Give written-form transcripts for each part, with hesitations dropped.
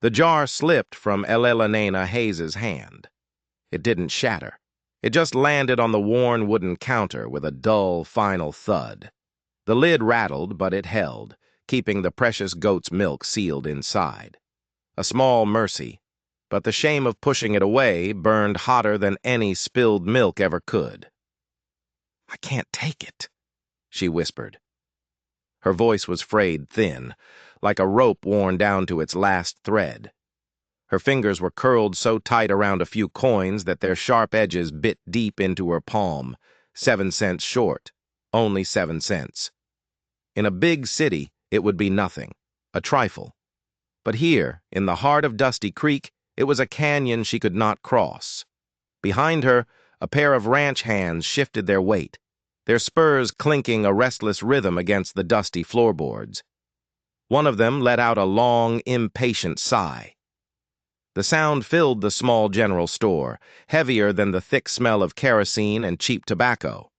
The jar slipped from Elena Hayes's hand. It didn't shatter. It just landed on the worn wooden counter with a dull, final thud. The lid rattled, but it held, keeping the precious goat's milk sealed inside. A small mercy, but the shame of pushing it away burned hotter than any spilled milk ever could. "I can't take it," she whispered. Her voice was frayed thin, like a rope worn down to its last thread. Her fingers were curled so tight around a few coins that their sharp edges bit deep into her palm, 7 cents short, only 7 cents. In a big city, it would be nothing, a trifle. But here, in the heart of Dusty Creek, it was a canyon she could not cross. Behind her, a pair of ranch hands shifted their weight, their spurs clinking a restless rhythm against the dusty floorboards. One of them let out a long, impatient sigh. The sound filled the small general store, heavier than the thick smell of kerosene and cheap tobacco.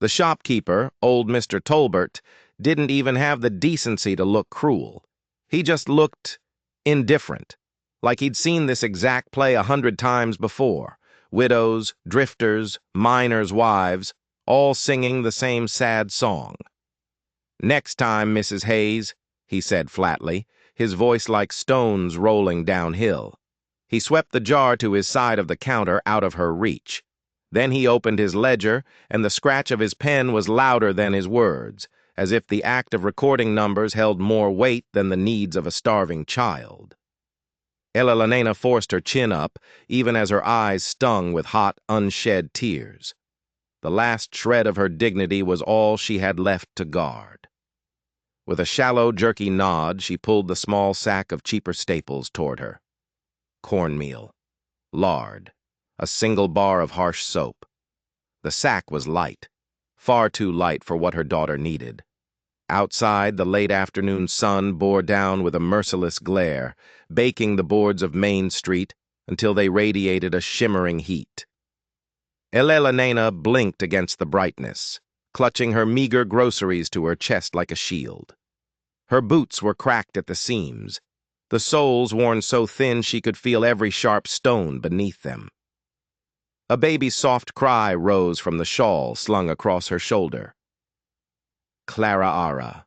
The shopkeeper, old Mr. Tolbert, didn't even have the decency to look cruel. He just looked indifferent, like he'd seen this exact play 100 times before. Widows, drifters, miners' wives, all singing the same sad song. "Next time, Mrs. Hayes," he said flatly, his voice like stones rolling downhill. He swept the jar to his side of the counter out of her reach. Then he opened his ledger, and the scratch of his pen was louder than his words, as if the act of recording numbers held more weight than the needs of a starving child. Elena forced her chin up, even as her eyes stung with hot, unshed tears. The last shred of her dignity was all she had left to guard. With a shallow, jerky nod, she pulled the small sack of cheaper staples toward her. Cornmeal, lard, a single bar of harsh soap. The sack was light, far too light for what her daughter needed. Outside, the late afternoon sun bore down with a merciless glare, baking the boards of Main Street until they radiated a shimmering heat. Elena blinked against the brightness, clutching her meager groceries to her chest like a shield. Her boots were cracked at the seams, the soles worn so thin she could feel every sharp stone beneath them. A baby's soft cry rose from the shawl slung across her shoulder. Clara Ara.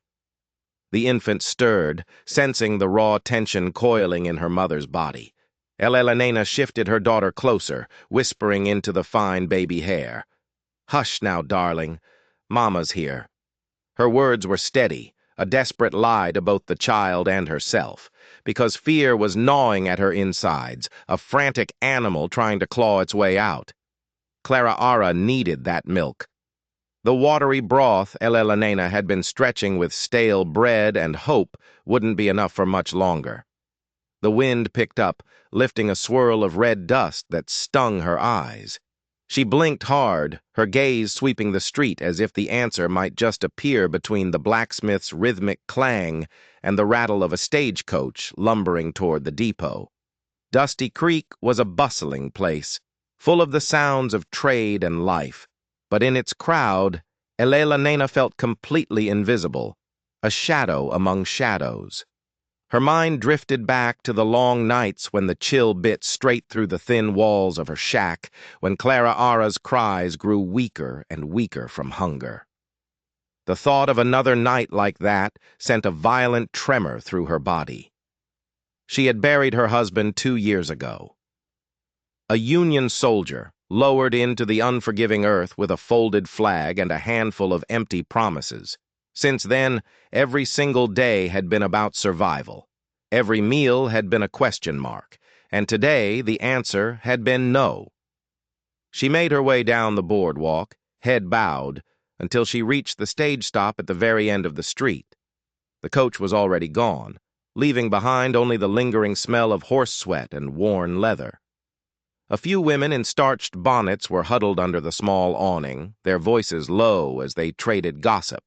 The infant stirred, sensing the raw tension coiling in her mother's body. Elena shifted her daughter closer, whispering into the fine baby hair. "Hush now, darling. Mama's here." Her words were steady, a desperate lie to both the child and herself, because fear was gnawing at her insides, a frantic animal trying to claw its way out. Clara Ara needed that milk. The watery broth Elena had been stretching with stale bread and hope wouldn't be enough for much longer. The wind picked up, lifting a swirl of red dust that stung her eyes. She blinked hard, her gaze sweeping the street as if the answer might just appear between the blacksmith's rhythmic clang and the rattle of a stagecoach lumbering toward the depot. Dusty Creek was a bustling place, full of the sounds of trade and life, but in its crowd, Elena felt completely invisible, a shadow among shadows. Her mind drifted back to the long nights when the chill bit straight through the thin walls of her shack, when Clara Ara's cries grew weaker and weaker from hunger. The thought of another night like that sent a violent tremor through her body. She had buried her husband 2 years ago. A Union soldier, lowered into the unforgiving earth with a folded flag and a handful of empty promises. Since then, every single day had been about survival. Every meal had been a question mark, and today the answer had been no. She made her way down the boardwalk, head bowed, until she reached the stage stop at the very end of the street. The coach was already gone, leaving behind only the lingering smell of horse sweat and worn leather. A few women in starched bonnets were huddled under the small awning, their voices low as they traded gossip.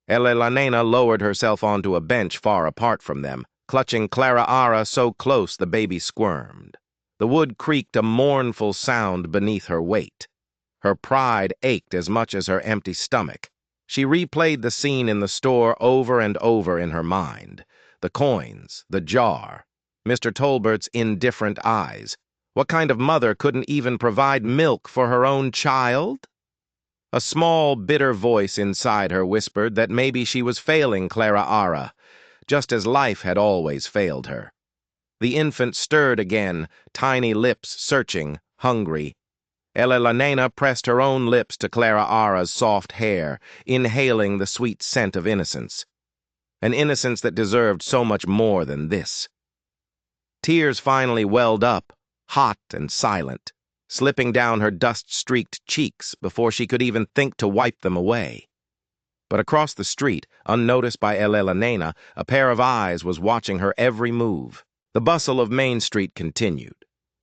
Elena lowered herself onto a bench far apart from them, clutching Clara Ara so close the baby squirmed. The wood creaked a mournful sound beneath her weight. Her pride ached as much as her empty stomach. She replayed the scene in the store over and over in her mind. The coins, the jar, Mr. Tolbert's indifferent eyes. What kind of mother couldn't even provide milk for her own child? A small, bitter voice inside her whispered that maybe she was failing Clara Ara, just as life had always failed her. The infant stirred again, tiny lips searching, hungry. Elena pressed her own lips to Clara Ara's soft hair, inhaling the sweet scent of innocence. An innocence that deserved so much more than this. Tears finally welled up, hot and silent, slipping down her dust-streaked cheeks before she could even think to wipe them away. But across the street, unnoticed by Elena, a pair of eyes was watching her every move. The bustle of Main Street continued.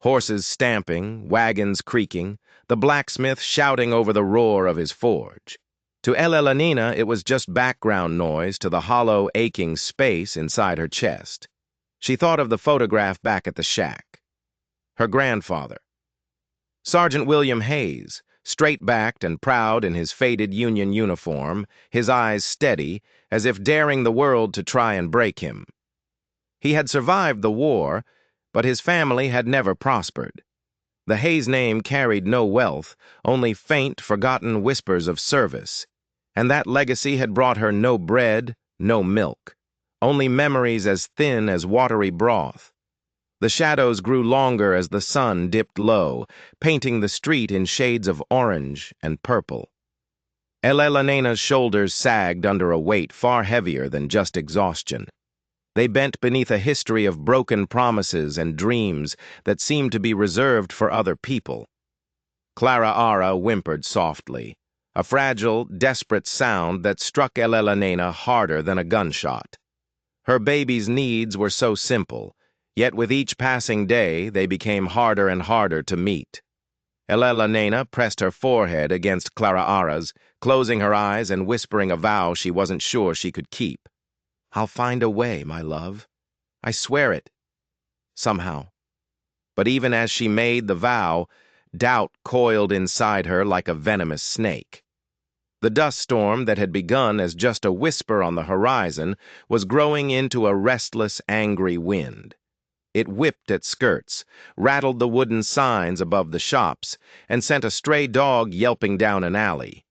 Horses stamping, wagons creaking, the blacksmith shouting over the roar of his forge. To Elena, it was just background noise to the hollow, aching space inside her chest. She thought of the photograph back at the shack. Her grandfather. Sergeant William Hayes, straight-backed and proud in his faded Union uniform, his eyes steady, as if daring the world to try and break him. He had survived the war, but his family had never prospered. The Hayes name carried no wealth, only faint, forgotten whispers of service, and that legacy had brought her no bread, no milk, only memories as thin as watery broth. The shadows grew longer as the sun dipped low, painting the street in shades of orange and purple. Elena's shoulders sagged under a weight far heavier than just exhaustion. They bent beneath a history of broken promises and dreams that seemed to be reserved for other people. Clara Ara whimpered softly, a fragile, desperate sound that struck Elena harder than a gunshot. Her baby's needs were so simple, yet with each passing day they became harder and harder to meet. Elena pressed her forehead against Clara Ara's, closing her eyes and whispering a vow she wasn't sure she could keep. "I'll find a way, my love. I swear it." Somehow. But even as she made the vow, doubt coiled inside her like a venomous snake. The dust storm that had begun as just a whisper on the horizon was growing into a restless, angry wind. It whipped at skirts, rattled the wooden signs above the shops, and sent a stray dog yelping down an alley.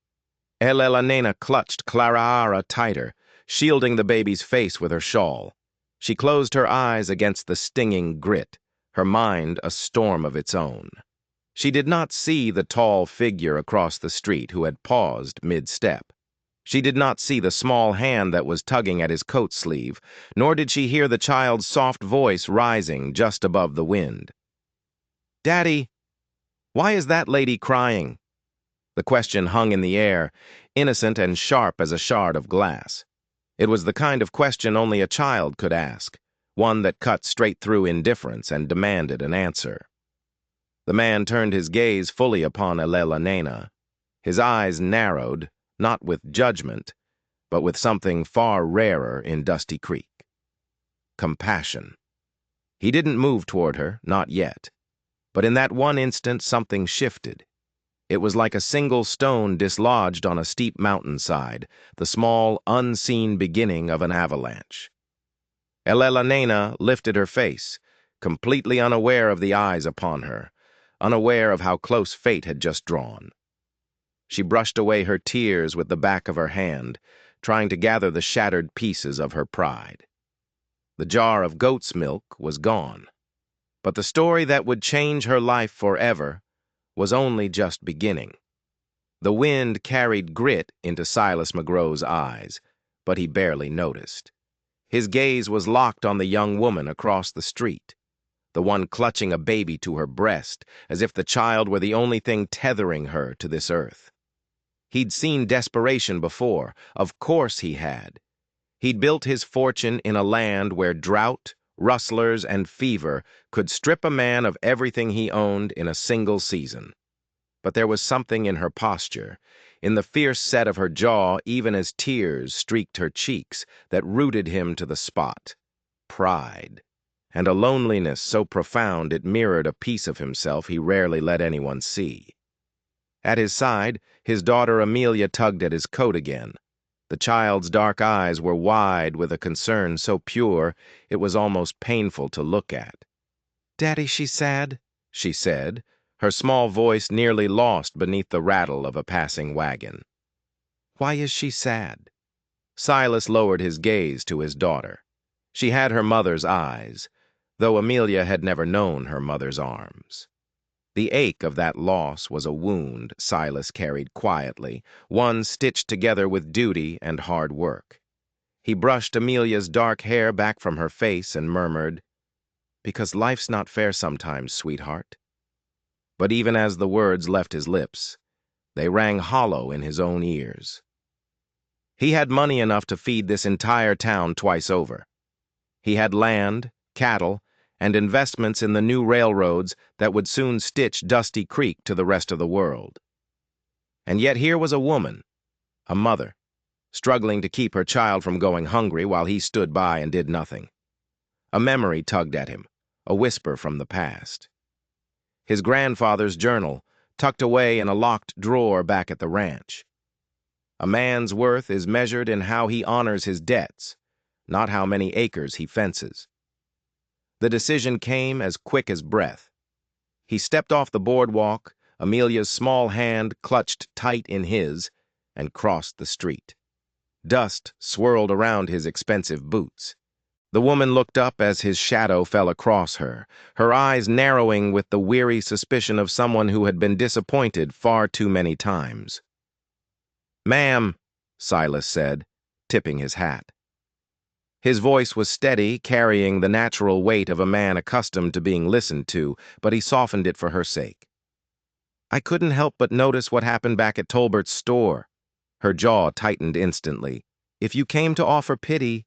Elena clutched Clara Ara tighter, shielding the baby's face with her shawl. She closed her eyes against the stinging grit, her mind a storm of its own. She did not see the tall figure across the street who had paused mid-step. She did not see the small hand that was tugging at his coat sleeve, nor did she hear the child's soft voice rising just above the wind. "Daddy, why is that lady crying?" The question hung in the air, innocent and sharp as a shard of glass. It was the kind of question only a child could ask, one that cut straight through indifference and demanded an answer. The man turned his gaze fully upon Elena. His eyes narrowed, not with judgment, but with something far rarer in Dusty Creek. Compassion. He didn't move toward her, not yet. But in that one instant something shifted. It was like a single stone dislodged on a steep mountainside, the small, unseen beginning of an avalanche. Elena lifted her face, completely unaware of the eyes upon her, unaware of how close fate had just drawn. She brushed away her tears with the back of her hand, trying to gather the shattered pieces of her pride. The jar of goat's milk was gone, but the story that would change her life forever was only just beginning. The wind carried grit into Silas McGrow's eyes, but he barely noticed. His gaze was locked on the young woman across the street, the one clutching a baby to her breast, as if the child were the only thing tethering her to this earth. He'd seen desperation before, of course he had. He'd built his fortune in a land where drought, rustlers, and fever could strip a man of everything he owned in a single season. But there was something in her posture, in the fierce set of her jaw even as tears streaked her cheeks, that rooted him to the spot. Pride. And a loneliness so profound it mirrored a piece of himself he rarely let anyone see. At his side, his daughter Amelia tugged at his coat again. The child's dark eyes were wide with a concern so pure it was almost painful to look at. "Daddy, she's sad," she said, her small voice nearly lost beneath the rattle of a passing wagon. "Why is she sad?" Silas lowered his gaze to his daughter. She had her mother's eyes, though Amelia had never known her mother's arms. The ache of that loss was a wound Silas carried quietly, one stitched together with duty and hard work. He brushed Amelia's dark hair back from her face and murmured, "Because life's not fair sometimes, sweetheart." But even as the words left his lips, they rang hollow in his own ears. He had money enough to feed this entire town twice over. He had land, cattle, and investments in the new railroads that would soon stitch Dusty Creek to the rest of the world. And yet here was a woman, a mother, struggling to keep her child from going hungry while he stood by and did nothing. A memory tugged at him, a whisper from the past. His grandfather's journal, tucked away in a locked drawer back at the ranch. A man's worth is measured in how he honors his debts, not how many acres he fences. The decision came as quick as breath. He stepped off the boardwalk, Amelia's small hand clutched tight in his, and crossed the street. Dust swirled around his expensive boots. The woman looked up as his shadow fell across her, her eyes narrowing with the weary suspicion of someone who had been disappointed far too many times. "Ma'am," Silas said, tipping his hat. His voice was steady, carrying the natural weight of a man accustomed to being listened to, but he softened it for her sake. "I couldn't help but notice what happened back at Tolbert's store." Her jaw tightened instantly. "If you came to offer pity,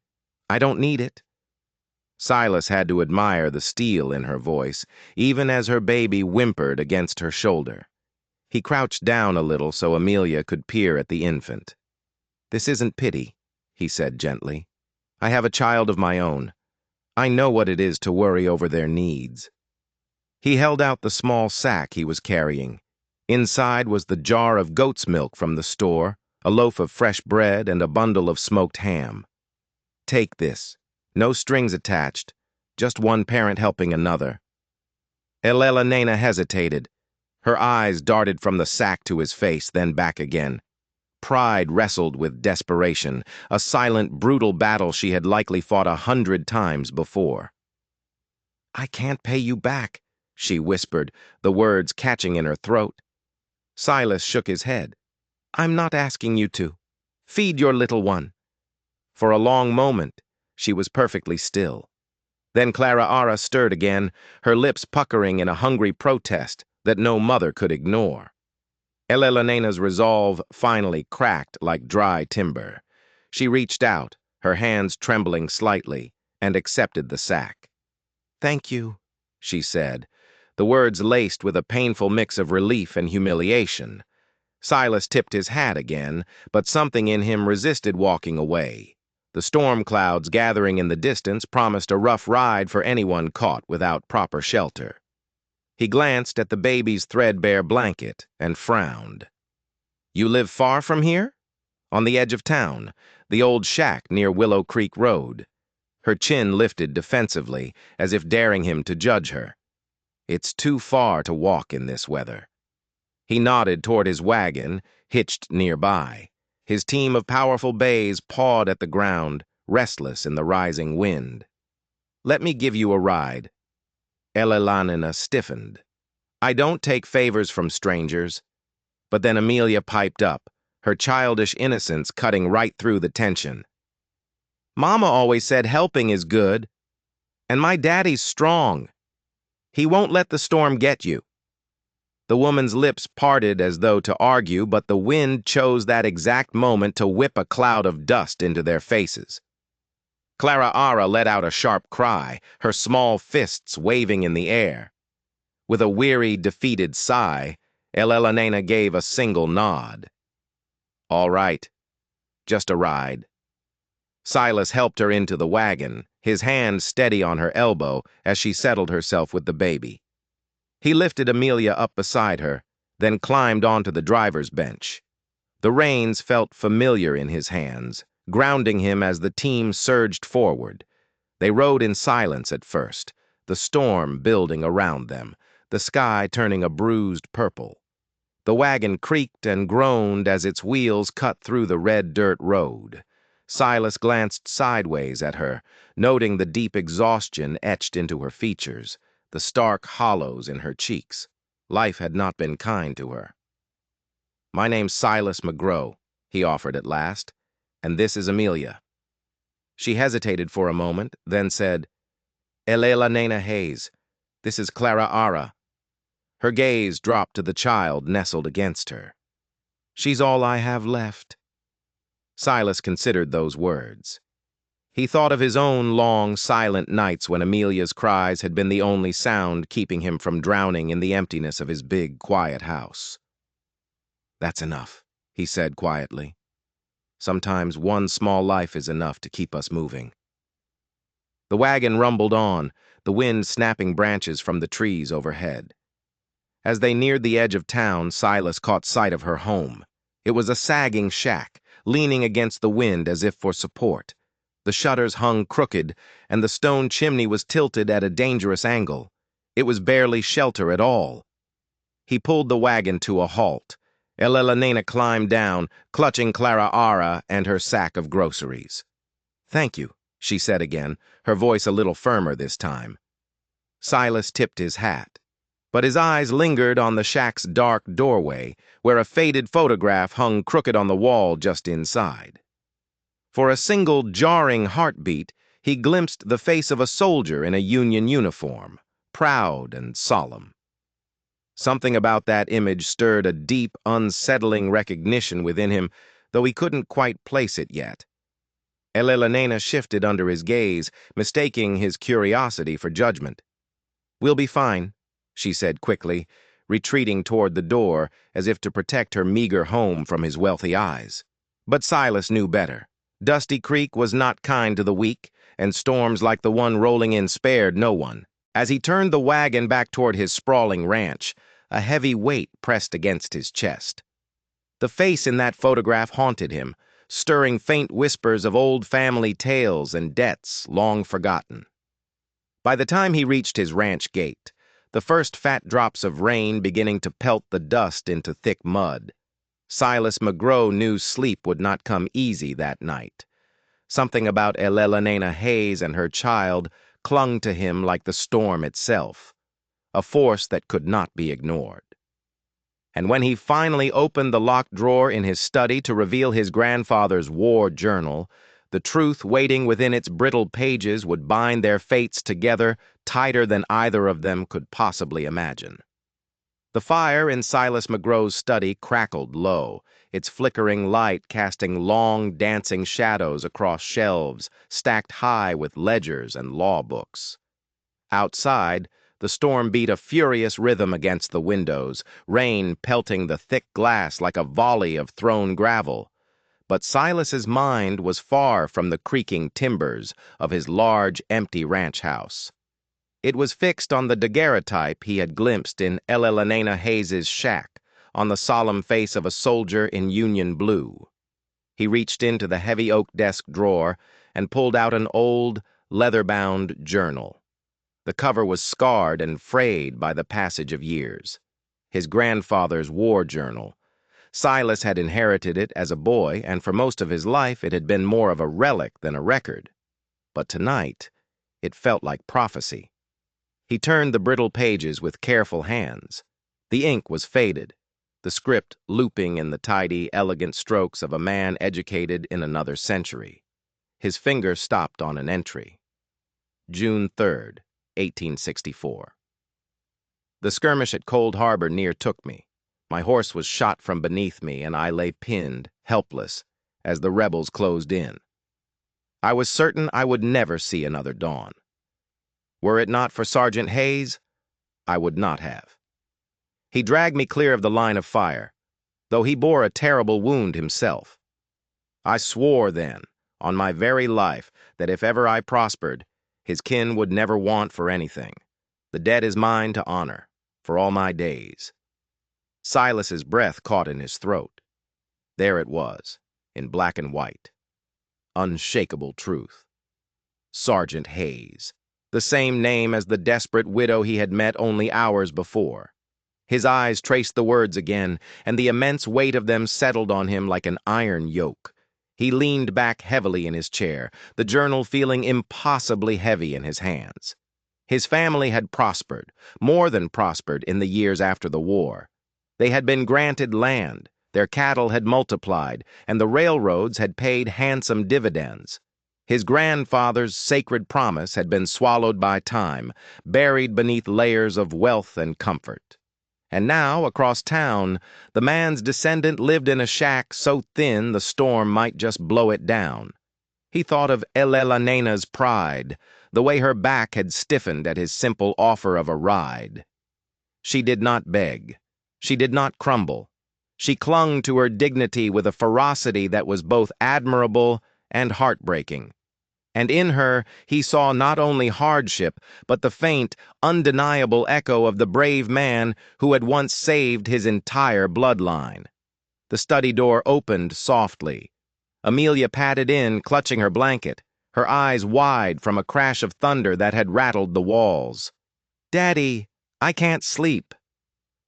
I don't need it." Silas had to admire the steel in her voice, even as her baby whimpered against her shoulder. He crouched down a little so Amelia could peer at the infant. "This isn't pity," he said gently. "I have a child of my own. I know what it is to worry over their needs." He held out the small sack he was carrying. Inside was the jar of goat's milk from the store, a loaf of fresh bread, and a bundle of smoked ham. "Take this. No strings attached. Just one parent helping another." Elena hesitated. Her eyes darted from the sack to his face, then back again. Pride wrestled with desperation, a silent, brutal battle she had likely fought 100 times before. "I can't pay you back," she whispered, the words catching in her throat. Silas shook his head. "I'm not asking you to. Feed your little one." For a long moment, she was perfectly still. Then Clara stirred again, her lips puckering in a hungry protest that no mother could ignore. Elena's resolve finally cracked like dry timber. She reached out, her hands trembling slightly, and accepted the sack. "Thank you," she said, the words laced with a painful mix of relief and humiliation. Silas tipped his hat again, but something in him resisted walking away. The storm clouds gathering in the distance promised a rough ride for anyone caught without proper shelter. He glanced at the baby's threadbare blanket and frowned. "You live far from here?" "On the edge of town, the old shack near Willow Creek Road." Her chin lifted defensively, as if daring him to judge her. "It's too far to walk in this weather." He nodded toward his wagon, hitched nearby. His team of powerful bays pawed at the ground, restless in the rising wind. "Let me give you a ride." Elena stiffened. "I don't take favors from strangers." But then Amelia piped up, her childish innocence cutting right through the tension. "Mama always said helping is good. And my daddy's strong. He won't let the storm get you." The woman's lips parted as though to argue, but the wind chose that exact moment to whip a cloud of dust into their faces. Clara let out a sharp cry, her small fists waving in the air. With a weary, defeated sigh, Elena gave a single nod. "All right. Just a ride." Silas helped her into the wagon, his hand steady on her elbow as she settled herself with the baby. He lifted Amelia up beside her, then climbed onto the driver's bench. The reins felt familiar in his hands, grounding him as the team surged forward. They rode in silence at first, the storm building around them, the sky turning a bruised purple. The wagon creaked and groaned as its wheels cut through the red dirt road. Silas glanced sideways at her, noting the deep exhaustion etched into her features, the stark hollows in her cheeks. Life had not been kind to her. "My name's Silas McGrow," he offered at last, "and this is Amelia." She hesitated for a moment, then said, "Elela Nena Hayes. This is Clara Ara." Her gaze dropped to the child nestled against her. "She's all I have left." Silas considered those words. He thought of his own long, silent nights when Amelia's cries had been the only sound keeping him from drowning in the emptiness of his big, quiet house. "That's enough," he said quietly. "Sometimes one small life is enough to keep us moving." The wagon rumbled on, the wind snapping branches from the trees overhead. As they neared the edge of town, Silas caught sight of her home. It was a sagging shack, leaning against the wind as if for support. The shutters hung crooked, and the stone chimney was tilted at a dangerous angle. It was barely shelter at all. He pulled the wagon to a halt. Elelanena climbed down, clutching Clara Ara and her sack of groceries. "Thank you," she said again, her voice a little firmer this time. Silas tipped his hat, but his eyes lingered on the shack's dark doorway, where a faded photograph hung crooked on the wall just inside. For a single jarring heartbeat, he glimpsed the face of a soldier in a Union uniform, proud and solemn. Something about that image stirred a deep, unsettling recognition within him, though he couldn't quite place it yet. Elelanena shifted under his gaze, mistaking his curiosity for judgment. "We'll be fine," she said quickly, retreating toward the door as if to protect her meager home from his wealthy eyes. But Silas knew better. Dusty Creek was not kind to the weak, and storms like the one rolling in spared no one. As he turned the wagon back toward his sprawling ranch, a heavy weight pressed against his chest. The face in that photograph haunted him, stirring faint whispers of old family tales and debts long forgotten. By the time he reached his ranch gate, the first fat drops of rain beginning to pelt the dust into thick mud, Silas McGrow knew sleep would not come easy that night. Something about Elelanena Hayes and her child clung to him like the storm itself, a force that could not be ignored. And when he finally opened the locked drawer in his study to reveal his grandfather's war journal, the truth waiting within its brittle pages would bind their fates together tighter than either of them could possibly imagine. The fire in Silas McGrow's study crackled low, its flickering light casting long, dancing shadows across shelves stacked high with ledgers and law books. Outside, the storm beat a furious rhythm against the windows, rain pelting the thick glass like a volley of thrown gravel. But Silas's mind was far from the creaking timbers of his large, empty ranch house. It was fixed on the daguerreotype he had glimpsed in Elelanena Hayes's shack, on the solemn face of a soldier in Union blue. He reached into the heavy oak desk drawer and pulled out an old, leather-bound journal. The cover was scarred and frayed by the passage of years. His grandfather's war journal. Silas had inherited it as a boy, and for most of his life it had been more of a relic than a record. But tonight, it felt like prophecy. He turned the brittle pages with careful hands. The ink was faded, the script looping in the tidy, elegant strokes of a man educated in another century. His finger stopped on an entry. June 3rd, 1864. The skirmish at Cold Harbor near took me. My horse was shot from beneath me, and I lay pinned, helpless, as the rebels closed in. I was certain I would never see another dawn. Were it not for Sergeant Hayes, I would not have. He dragged me clear of the line of fire, though he bore a terrible wound himself. I swore then, on my very life, that if ever I prospered, his kin would never want for anything. The dead is mine to honor, for all my days. Silas's breath caught in his throat. There it was, in black and white. Unshakable truth. Sergeant Hayes, the same name as the desperate widow he had met only hours before. His eyes traced the words again, and the immense weight of them settled on him like an iron yoke. He leaned back heavily in his chair, the journal feeling impossibly heavy in his hands. His family had prospered, more than prospered in the years after the war. They had been granted land, their cattle had multiplied, and the railroads had paid handsome dividends. His grandfather's sacred promise had been swallowed by time, buried beneath layers of wealth and comfort. And now, across town, the man's descendant lived in a shack so thin the storm might just blow it down. He thought of Elelena's pride, the way her back had stiffened at his simple offer of a ride. She did not beg. She did not crumble. She clung to her dignity with a ferocity that was both admirable and heartbreaking. And in her he saw not only hardship, but the faint, undeniable echo of the brave man who had once saved his entire bloodline. The study door opened softly. Amelia padded in, clutching her blanket, her eyes wide from a crash of thunder that had rattled the walls. "Daddy, I can't sleep."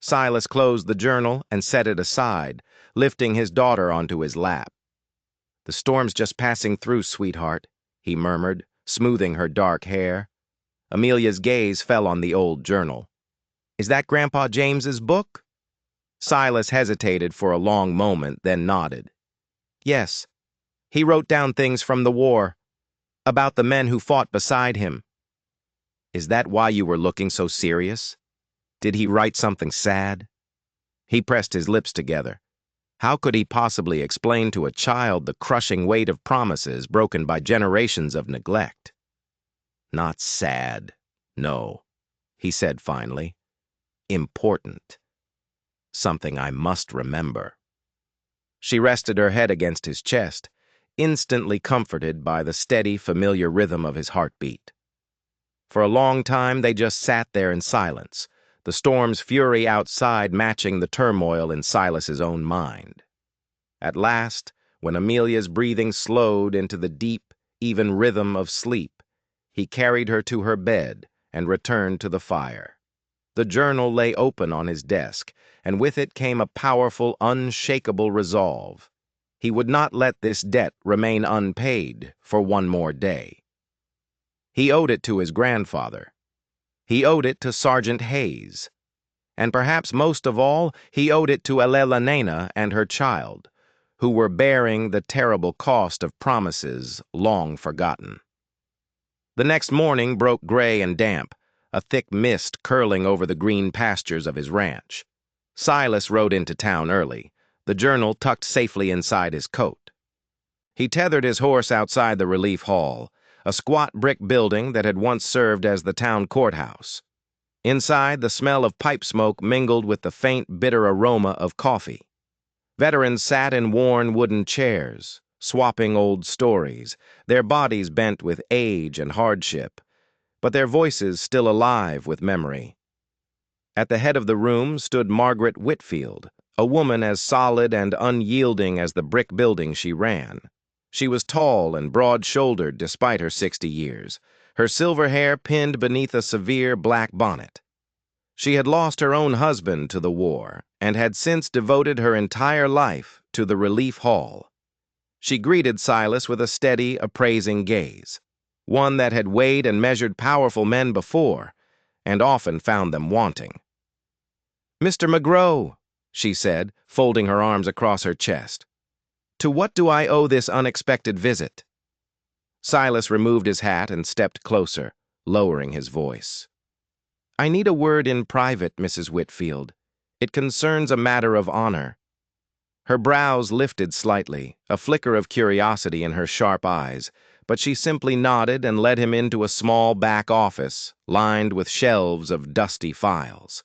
Silas closed the journal and set it aside, lifting his daughter onto his lap. "The storm's just passing through, sweetheart," he murmured, smoothing her dark hair. Amelia's gaze fell on the old journal. "Is that Grandpa James's book?" Silas hesitated for a long moment, then nodded. "Yes. He wrote down things from the war, about the men who fought beside him." "Is that why you were looking so serious? Did he write something sad?" He pressed his lips together. How could he possibly explain to a child the crushing weight of promises broken by generations of neglect? "Not sad, no," he said finally. "Important. Something I must remember." She rested her head against his chest, instantly comforted by the steady, familiar rhythm of his heartbeat. For a long time they just sat there in silence, the storm's fury outside matching the turmoil in Silas's own mind. At last, when Amelia's breathing slowed into the deep, even rhythm of sleep, he carried her to her bed and returned to the fire. The journal lay open on his desk, and with it came a powerful, unshakable resolve. He would not let this debt remain unpaid for one more day. He owed it to his grandfather. He owed it to Sergeant Hayes. And perhaps most of all, he owed it to Elelena and her child, who were bearing the terrible cost of promises long forgotten. The next morning broke gray and damp, a thick mist curling over the green pastures of his ranch. Silas rode into town early, the journal tucked safely inside his coat. He tethered his horse outside the relief hall, a squat brick building that had once served as the town courthouse. Inside, the smell of pipe smoke mingled with the faint, bitter aroma of coffee. Veterans sat in worn wooden chairs, swapping old stories, their bodies bent with age and hardship, but their voices still alive with memory. At the head of the room stood Margaret Whitfield, a woman as solid and unyielding as the brick building she ran. She was tall and broad-shouldered despite her 60 years, her silver hair pinned beneath a severe black bonnet. She had lost her own husband to the war and had since devoted her entire life to the relief hall. She greeted Silas with a steady, appraising gaze, one that had weighed and measured powerful men before, and often found them wanting. "Mr. McGrow," she said, folding her arms across her chest, "to what do I owe this unexpected visit?" Silas removed his hat and stepped closer, lowering his voice. "I need a word in private, Mrs. Whitfield. It concerns a matter of honor." Her brows lifted slightly, a flicker of curiosity in her sharp eyes, but she simply nodded and led him into a small back office, lined with shelves of dusty files.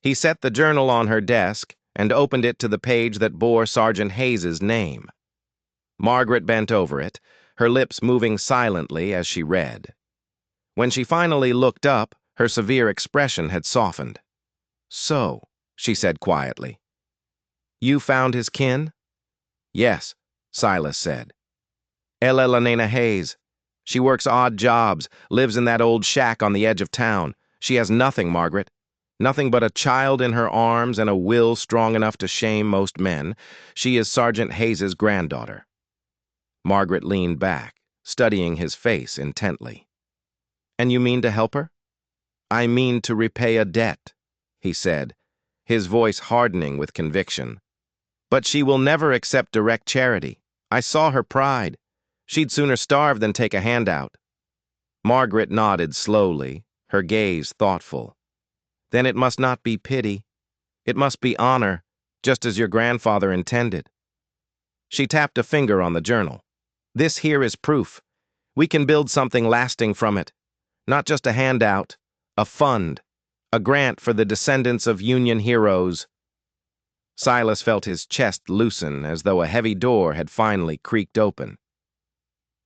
He set the journal on her desk and opened it to the page that bore Sergeant Hayes's name. Margaret bent over it, her lips moving silently as she read. When she finally looked up, her severe expression had softened. "So," she said quietly, "you found his kin?" Yes, Silas said. Elena Hayes. She works odd jobs, lives in that old shack on the edge of town. She has nothing, Margaret. Nothing but a child in her arms and a will strong enough to shame most men. She is Sergeant Hayes's granddaughter. Margaret leaned back, studying his face intently. And you mean to help her? I mean to repay a debt, he said, his voice hardening with conviction. But she will never accept direct charity. I saw her pride. She'd sooner starve than take a handout. Margaret nodded slowly, her gaze thoughtful. Then it must not be pity. It must be honor, just as your grandfather intended. She tapped a finger on the journal. This here is proof. We can build something lasting from it. Not just a handout, a fund, a grant for the descendants of Union heroes. Silas felt his chest loosen as though a heavy door had finally creaked open.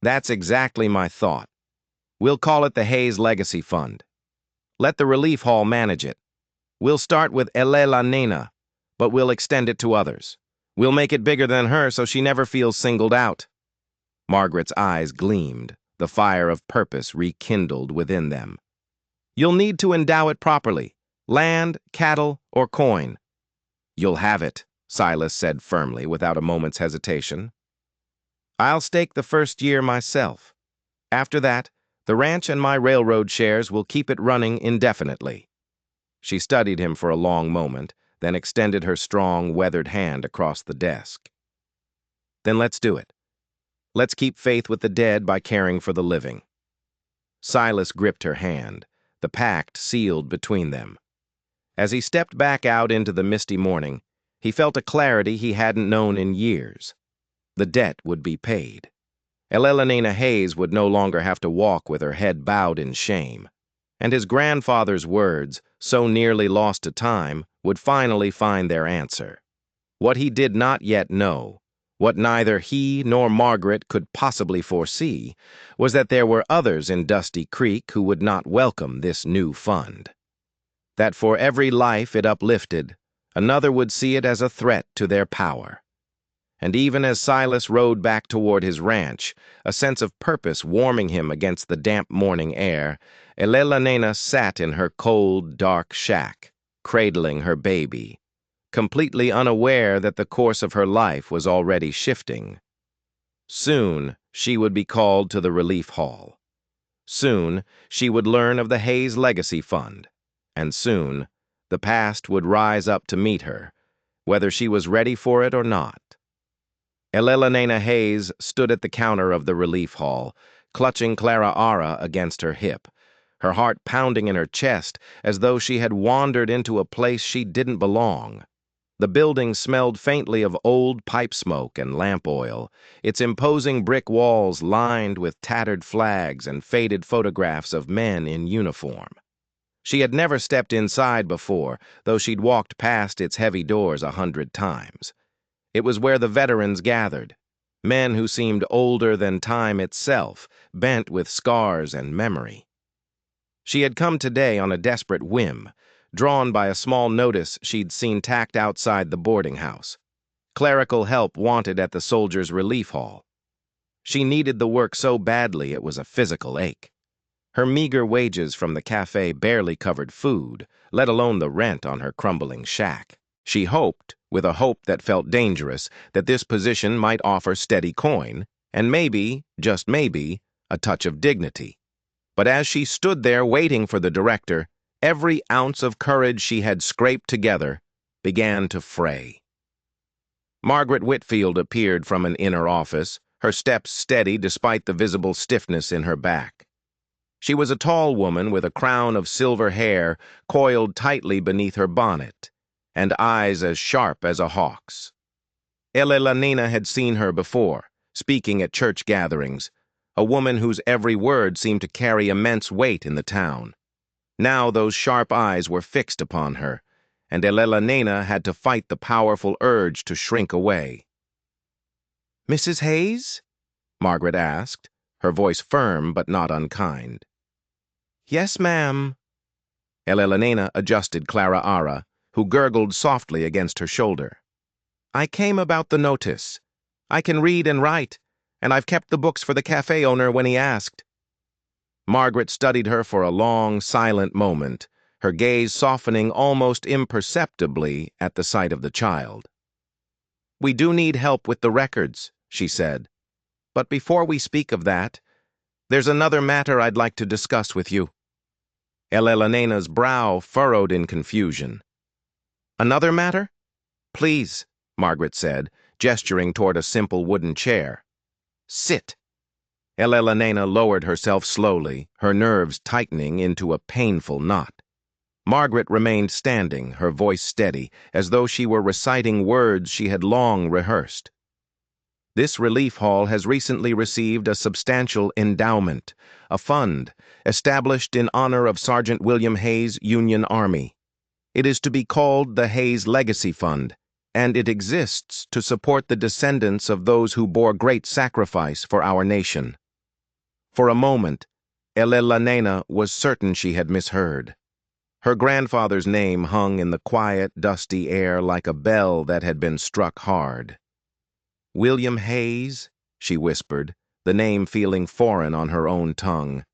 That's exactly my thought. We'll call it the Hayes Legacy Fund. Let the Relief Hall manage it. We'll start with Elena, but we'll extend it to others. We'll make it bigger than her so she never feels singled out. Margaret's eyes gleamed, the fire of purpose rekindled within them. You'll need to endow it properly. Land, cattle, or coin. You'll have it, Silas said firmly, without a moment's hesitation. I'll stake the first year myself. After that, the ranch and my railroad shares will keep it running indefinitely. She studied him for a long moment, then extended her strong, weathered hand across the desk. Then let's do it. Let's keep faith with the dead by caring for the living. Silas gripped her hand, the pact sealed between them. As he stepped back out into the misty morning, he felt a clarity he hadn't known in years. The debt would be paid. Elena Hayes would no longer have to walk with her head bowed in shame. And his grandfather's words, so nearly lost to time, would finally find their answer. What he did not yet know, what neither he nor Margaret could possibly foresee, was that there were others in Dusty Creek who would not welcome this new fund. That for every life it uplifted, another would see it as a threat to their power. And even as Silas rode back toward his ranch, a sense of purpose warming him against the damp morning air, Elena sat in her cold, dark shack, cradling her baby, completely unaware that the course of her life was already shifting. Soon she would be called to the Relief Hall. Soon she would learn of the Hayes Legacy Fund. And soon the past would rise up to meet her, whether she was ready for it or not. Elena Hayes stood at the counter of the Relief Hall, clutching Clara Ara against her hip, her heart pounding in her chest as though she had wandered into a place she didn't belong. The building smelled faintly of old pipe smoke and lamp oil, its imposing brick walls lined with tattered flags and faded photographs of men in uniform. She had never stepped inside before, though she'd walked past its heavy doors 100 times. It was where the veterans gathered, men who seemed older than time itself, bent with scars and memory. She had come today on a desperate whim, drawn by a small notice she'd seen tacked outside the boarding house. Clerical help wanted at the Soldiers' Relief Hall. She needed the work so badly it was a physical ache. Her meager wages from the cafe barely covered food, let alone the rent on her crumbling shack. She hoped, with a hope that felt dangerous, that this position might offer steady coin, and maybe, just maybe, a touch of dignity. But as she stood there waiting for the director, every ounce of courage she had scraped together began to fray. Margaret Whitfield appeared from an inner office, her steps steady despite the visible stiffness in her back. She was a tall woman with a crown of silver hair coiled tightly beneath her bonnet, and eyes as sharp as a hawk's. Elena had seen her before, speaking at church gatherings, a woman whose every word seemed to carry immense weight in the town. Now those sharp eyes were fixed upon her, and Elena had to fight the powerful urge to shrink away. "Mrs. Hayes?" Margaret asked, her voice firm but not unkind. "Yes, ma'am." Elena adjusted Clara Ara, who gurgled softly against her shoulder. "I came about the notice. I can read and write, and I've kept the books for the cafe owner when he asked." Margaret studied her for a long, silent moment, her gaze softening almost imperceptibly at the sight of the child. "We do need help with the records," she said. "But before we speak of that, there's another matter I'd like to discuss with you." Elena's brow furrowed in confusion. "Another matter? Please," Margaret said, gesturing toward a simple wooden chair. "Sit." Elena lowered herself slowly, her nerves tightening into a painful knot. Margaret remained standing, her voice steady, as though she were reciting words she had long rehearsed. "This relief hall has recently received a substantial endowment, a fund, established in honor of Sergeant William Hayes' Union Army. It is to be called the Hayes Legacy Fund, and it exists to support the descendants of those who bore great sacrifice for our nation." For a moment, Elena was certain she had misheard. Her grandfather's name hung in the quiet, dusty air like a bell that had been struck hard. "William Hayes?" she whispered, the name feeling foreign on her own tongue.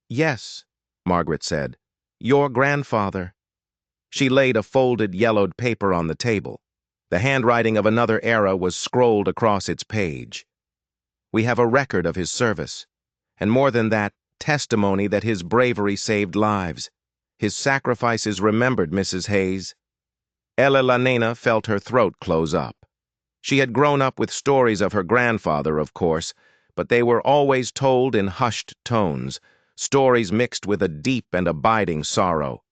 "Yes," Margaret said. "Your grandfather." She laid a folded yellowed paper on the table. The handwriting of another era was scrolled across its page. "We have a record of his service, and more than that, testimony that his bravery saved lives. His sacrifice is remembered, Mrs. Hayes." Elena felt her throat close up. She had grown up with stories of her grandfather, of course, but they were always told in hushed tones, stories mixed with a deep and abiding sorrow.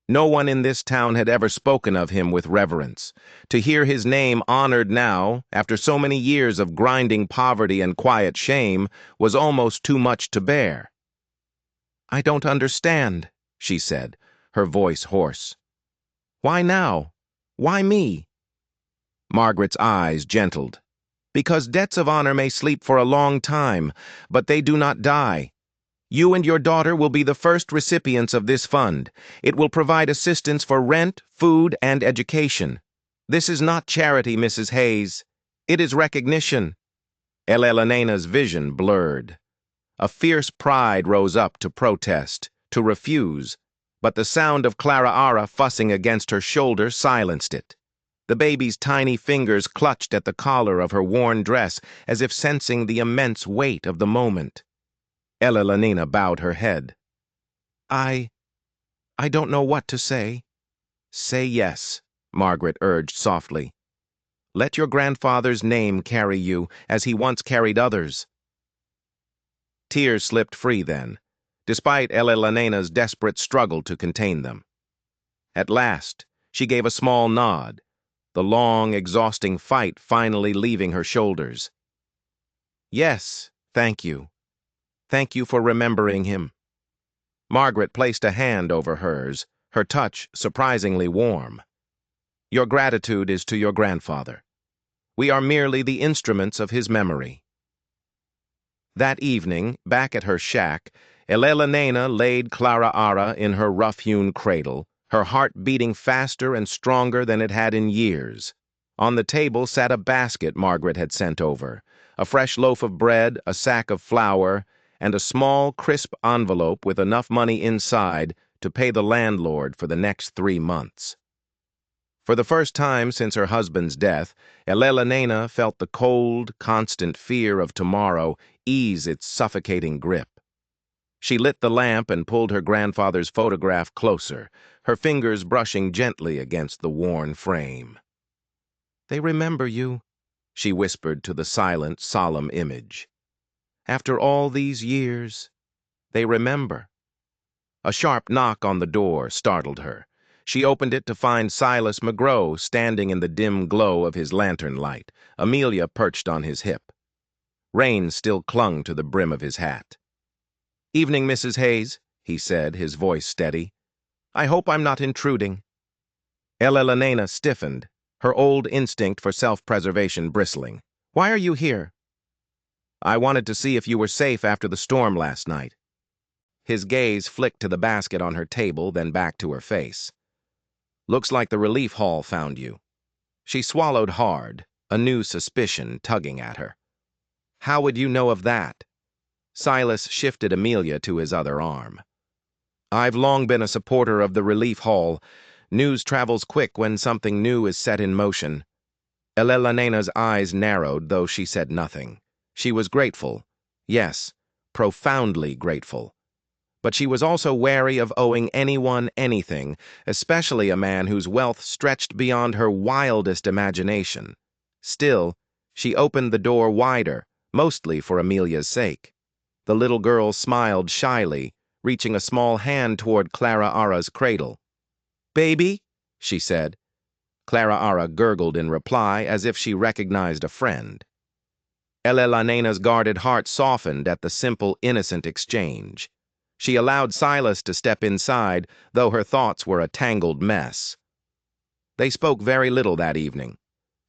No one in this town had ever spoken of him with reverence. To hear his name honored now, after so many years of grinding poverty and quiet shame, was almost too much to bear. "I don't understand," she said, her voice hoarse. "Why now? Why me?" Margaret's eyes gentled. "Because debts of honor may sleep for a long time, but they do not die. You and your daughter will be the first recipients of this fund. It will provide assistance for rent, food, and education. This is not charity, Mrs. Hayes. It is recognition." Elena's vision blurred. A fierce pride rose up to protest, to refuse, but the sound of Clara Ara fussing against her shoulder silenced it. The baby's tiny fingers clutched at the collar of her worn dress as if sensing the immense weight of the moment. Elena bowed her head. I don't know what to say." "Say yes," Margaret urged softly. "Let your grandfather's name carry you, as he once carried others." Tears slipped free then, despite Elena's desperate struggle to contain them. At last, she gave a small nod, the long, exhausting fight finally leaving her shoulders. "Yes, thank you. Thank you for remembering him." Margaret placed a hand over hers, her touch surprisingly warm. "Your gratitude is to your grandfather. We are merely the instruments of his memory." That evening, back at her shack, Elena laid Clara Ara in her rough-hewn cradle, her heart beating faster and stronger than it had in years. On the table sat a basket Margaret had sent over, a fresh loaf of bread, a sack of flour, and a small, crisp envelope with enough money inside to pay the landlord for the next 3 months. For the first time since her husband's death, Elena felt the cold, constant fear of tomorrow ease its suffocating grip. She lit the lamp and pulled her grandfather's photograph closer, her fingers brushing gently against the worn frame. "They remember you," she whispered to the silent, solemn image. "After all these years, they remember." A sharp knock on the door startled her. She opened it to find Silas McGrow standing in the dim glow of his lantern light, Amelia perched on his hip. Rain still clung to the brim of his hat. "Evening, Mrs. Hayes," he said, his voice steady. "I hope I'm not intruding." Elena stiffened, her old instinct for self-preservation bristling. "Why are you here?" "I wanted to see if you were safe after the storm last night." His gaze flicked to the basket on her table, then back to her face. "Looks like the relief hall found you." She swallowed hard. a new suspicion tugging at her. How would you know of that? Silas shifted Amelia to his other arm. I've long been a supporter of the relief hall. News travels quick when something new is set in motion. Elelena's eyes narrowed, though she said nothing. She was grateful. Yes, profoundly grateful. But she was also wary of owing anyone anything, especially a man whose wealth stretched beyond her wildest imagination. Still, she opened the door wider, mostly for Amelia's sake. The little girl smiled shyly, reaching a small hand toward Clara Ara's cradle. "Baby?" she said. Clara Ara gurgled in reply, as if she recognized a friend. Elelena's guarded heart softened at the simple, innocent exchange. She allowed Silas to step inside, though her thoughts were a tangled mess. They spoke very little that evening.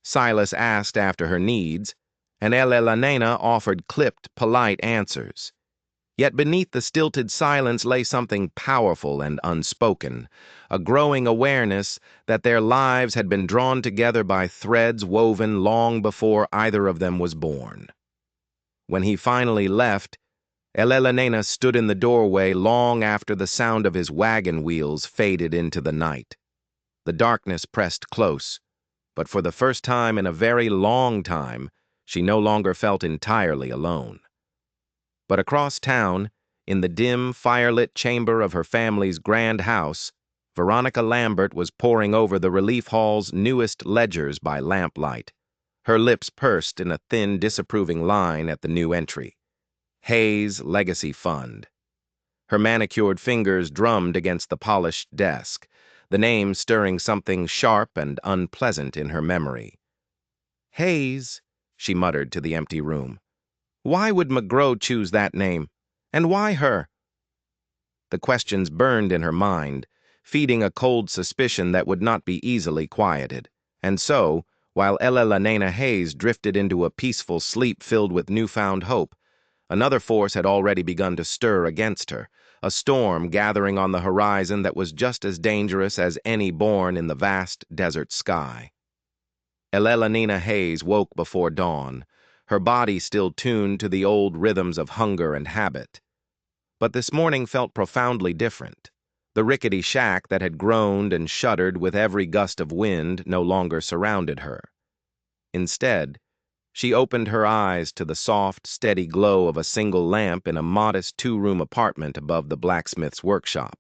Silas asked after her needs, and Elelena offered clipped, polite answers. Yet beneath the stilted silence lay something powerful and unspoken, a growing awareness that their lives had been drawn together by threads woven long before either of them was born. When he finally left, Elelena stood in the doorway long after the sound of his wagon wheels faded into the night. The darkness pressed close, but for the first time in a very long time, she no longer felt entirely alone. But across town, in the dim, firelit chamber of her family's grand house, Veronica Lambert was poring over the relief hall's newest ledgers by lamplight, her lips pursed in a thin, disapproving line at the new entry. Hayes Legacy Fund. Her manicured fingers drummed against the polished desk, the name stirring something sharp and unpleasant in her memory. Hayes, she muttered to the empty room. Why would McGraw choose that name? And why her? The questions burned in her mind, feeding a cold suspicion that would not be easily quieted. And so, while Elelena Hayes drifted into a peaceful sleep filled with newfound hope, another force had already begun to stir against her, a storm gathering on the horizon that was just as dangerous as any born in the vast desert sky. Elelena Hayes woke before dawn, her body still tuned to the old rhythms of hunger and habit. But this morning felt profoundly different. The rickety shack that had groaned and shuddered with every gust of wind no longer surrounded her. Instead, she opened her eyes to the soft, steady glow of a single lamp in a modest two-room apartment above the blacksmith's workshop.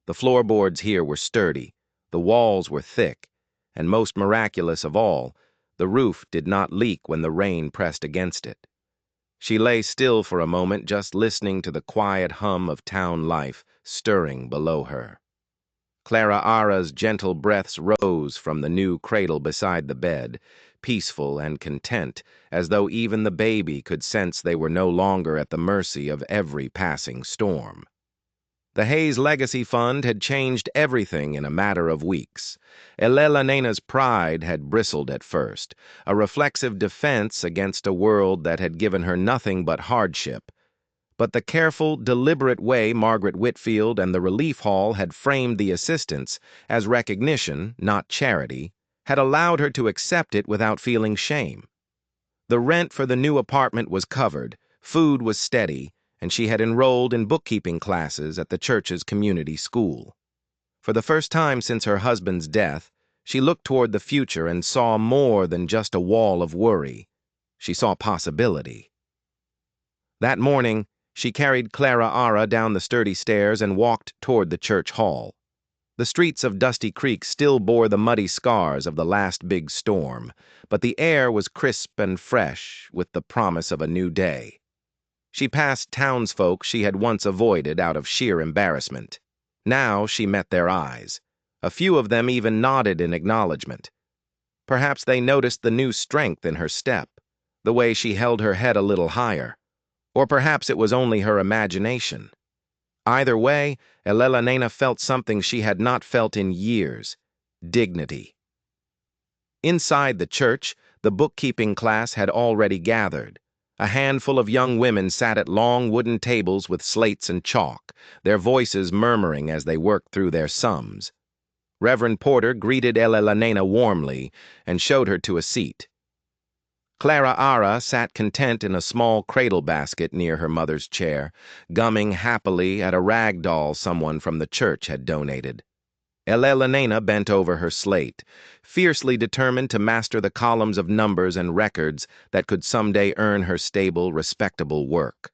The floorboards here were sturdy, the walls were thick, and most miraculous of all, the roof did not leak when the rain pressed against it. She lay still for a moment, just listening to the quiet hum of town life stirring below her. Clara Ara's gentle breaths rose from the new cradle beside the bed, peaceful and content, as though even the baby could sense they were no longer at the mercy of every passing storm. The Hayes Legacy Fund had changed everything in a matter of weeks. Elelena's pride had bristled at first, a reflexive defense against a world that had given her nothing but hardship. But the careful, deliberate way Margaret Whitfield and the Relief Hall had framed the assistance as recognition, not charity, had allowed her to accept it without feeling shame. The rent for the new apartment was covered, food was steady, and she had enrolled in bookkeeping classes at the church's community school. For the first time since her husband's death, she looked toward the future and saw more than just a wall of worry. She saw possibility. That morning, she carried Clara Ara down the sturdy stairs and walked toward the church hall. The streets of Dusty Creek still bore the muddy scars of the last big storm, but the air was crisp and fresh with the promise of a new day. She passed townsfolk she had once avoided out of sheer embarrassment. Now she met their eyes. A few of them even nodded in acknowledgement. Perhaps they noticed the new strength in her step, the way she held her head a little higher. Or perhaps it was only her imagination. Either way, Elelena felt something she had not felt in years: dignity. Inside the church, the bookkeeping class had already gathered. A handful of young women sat at long wooden tables with slates and chalk, their voices murmuring as they worked through their sums. Reverend Porter greeted Elelena warmly and showed her to a seat. Clara Ara sat content in a small cradle basket near her mother's chair, gumming happily at a rag doll someone from the church had donated. Elena bent over her slate, fiercely determined to master the columns of numbers and records that could someday earn her stable, respectable work.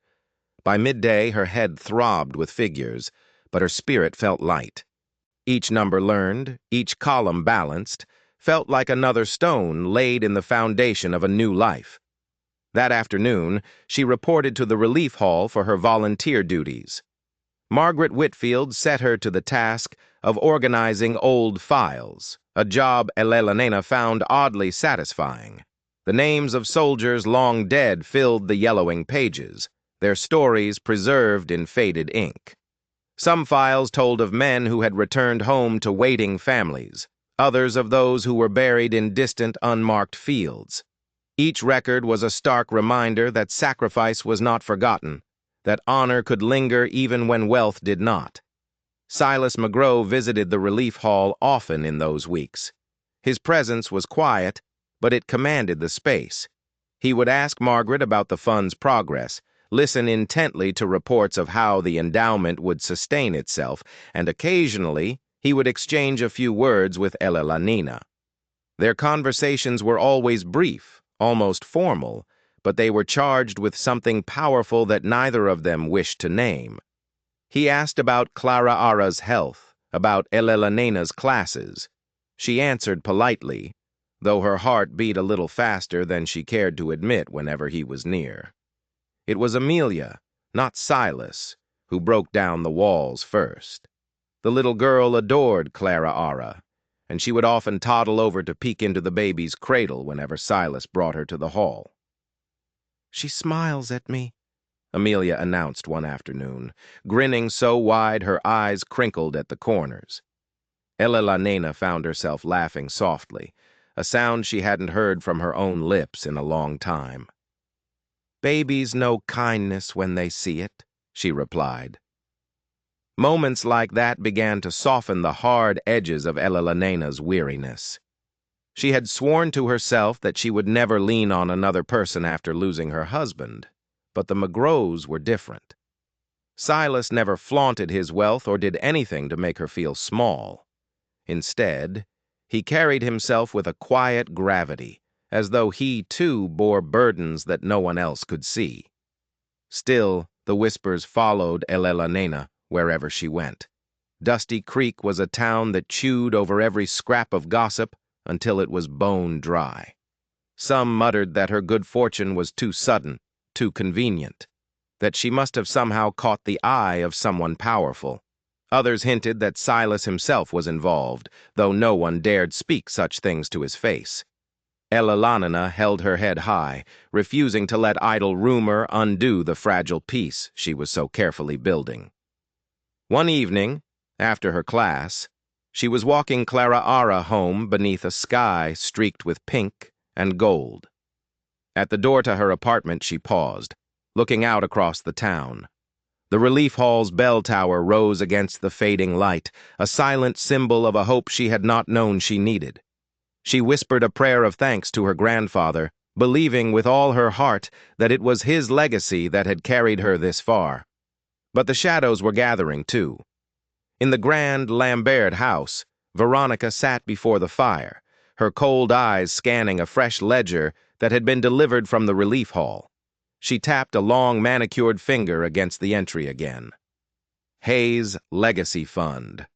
By midday, her head throbbed with figures, but her spirit felt light. Each number learned, each column balanced, felt like another stone laid in the foundation of a new life. That afternoon, she reported to the relief hall for her volunteer duties. Margaret Whitfield set her to the task of organizing old files, a job Elena found oddly satisfying. The names of soldiers long dead filled the yellowing pages, their stories preserved in faded ink. Some files told of men who had returned home to waiting families, others of those who were buried in distant, unmarked fields. Each record was a stark reminder that sacrifice was not forgotten, that honor could linger even when wealth did not. Silas McGraw visited the relief hall often in those weeks. His presence was quiet, but it commanded the space. He would ask Margaret about the fund's progress, listen intently to reports of how the endowment would sustain itself, and occasionally he would exchange a few words with Elena. Their conversations were always brief, almost formal, but they were charged with something powerful that neither of them wished to name. He asked about Clara Ara's health, about Elena's classes. She answered politely, though her heart beat a little faster than she cared to admit whenever he was near. It was Amelia, not Silas, who broke down the walls first. The little girl adored Clara Ara, and she would often toddle over to peek into the baby's cradle whenever Silas brought her to the hall. "She smiles at me," Amelia announced one afternoon, grinning so wide her eyes crinkled at the corners. Elena found herself laughing softly, a sound she hadn't heard from her own lips in a long time. "Babies know kindness when they see it," she replied. Moments like that began to soften the hard edges of Elena's weariness. She had sworn to herself that she would never lean on another person after losing her husband, but the McGraws were different. Silas never flaunted his wealth or did anything to make her feel small. Instead, he carried himself with a quiet gravity, as though he, too, bore burdens that no one else could see. Still, the whispers followed Elena wherever she went. Dusty Creek was a town that chewed over every scrap of gossip until it was bone dry. Some muttered that her good fortune was too sudden, too convenient, that she must have somehow caught the eye of someone powerful. Others hinted that Silas himself was involved, though no one dared speak such things to his face. Elena held her head high, refusing to let idle rumor undo the fragile peace she was so carefully building. One evening, after her class, she was walking Clara Ara home beneath a sky streaked with pink and gold. At the door to her apartment she paused, looking out across the town. The relief hall's bell tower rose against the fading light, a silent symbol of a hope she had not known she needed. She whispered a prayer of thanks to her grandfather, believing with all her heart that it was his legacy that had carried her this far. But the shadows were gathering, too. In the grand Lambert house, Veronica sat before the fire, her cold eyes scanning a fresh ledger that had been delivered from the relief hall. She tapped a long manicured finger against the entry again. Hayes Legacy Fund.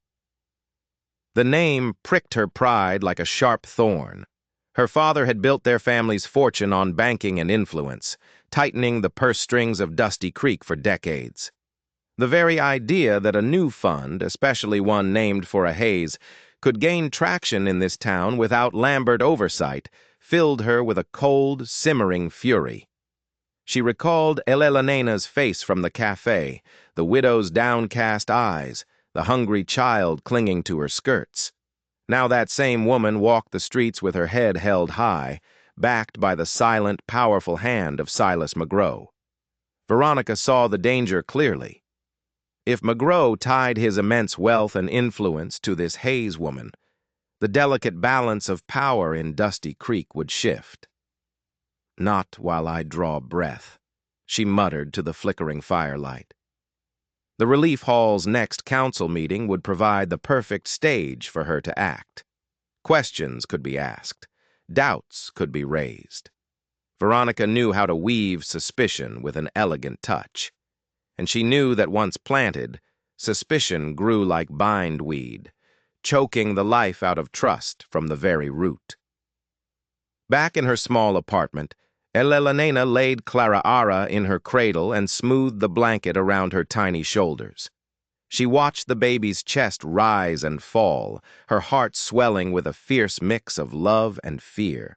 The name pricked her pride like a sharp thorn. Her father had built their family's fortune on banking and influence, tightening the purse strings of Dusty Creek for decades. The very idea that a new fund, especially one named for a Hayes, could gain traction in this town without Lambert oversight filled her with a cold, simmering fury. She recalled Elena's face from the cafe, the widow's downcast eyes, the hungry child clinging to her skirts. Now that same woman walked the streets with her head held high, backed by the silent, powerful hand of Silas McGraw. Veronica saw the danger clearly. If McGraw tied his immense wealth and influence to this Hayes woman, the delicate balance of power in Dusty Creek would shift. Not while I draw breath, she muttered to the flickering firelight. The Relief Hall's next council meeting would provide the perfect stage for her to act. Questions could be asked. Doubts could be raised. Veronica knew how to weave suspicion with an elegant touch, and she knew that once planted, suspicion grew like bindweed, choking the life out of trust from the very root. Back in her small apartment, Elena laid Clara Ara in her cradle and smoothed the blanket around her tiny shoulders. She watched the baby's chest rise and fall, her heart swelling with a fierce mix of love and fear.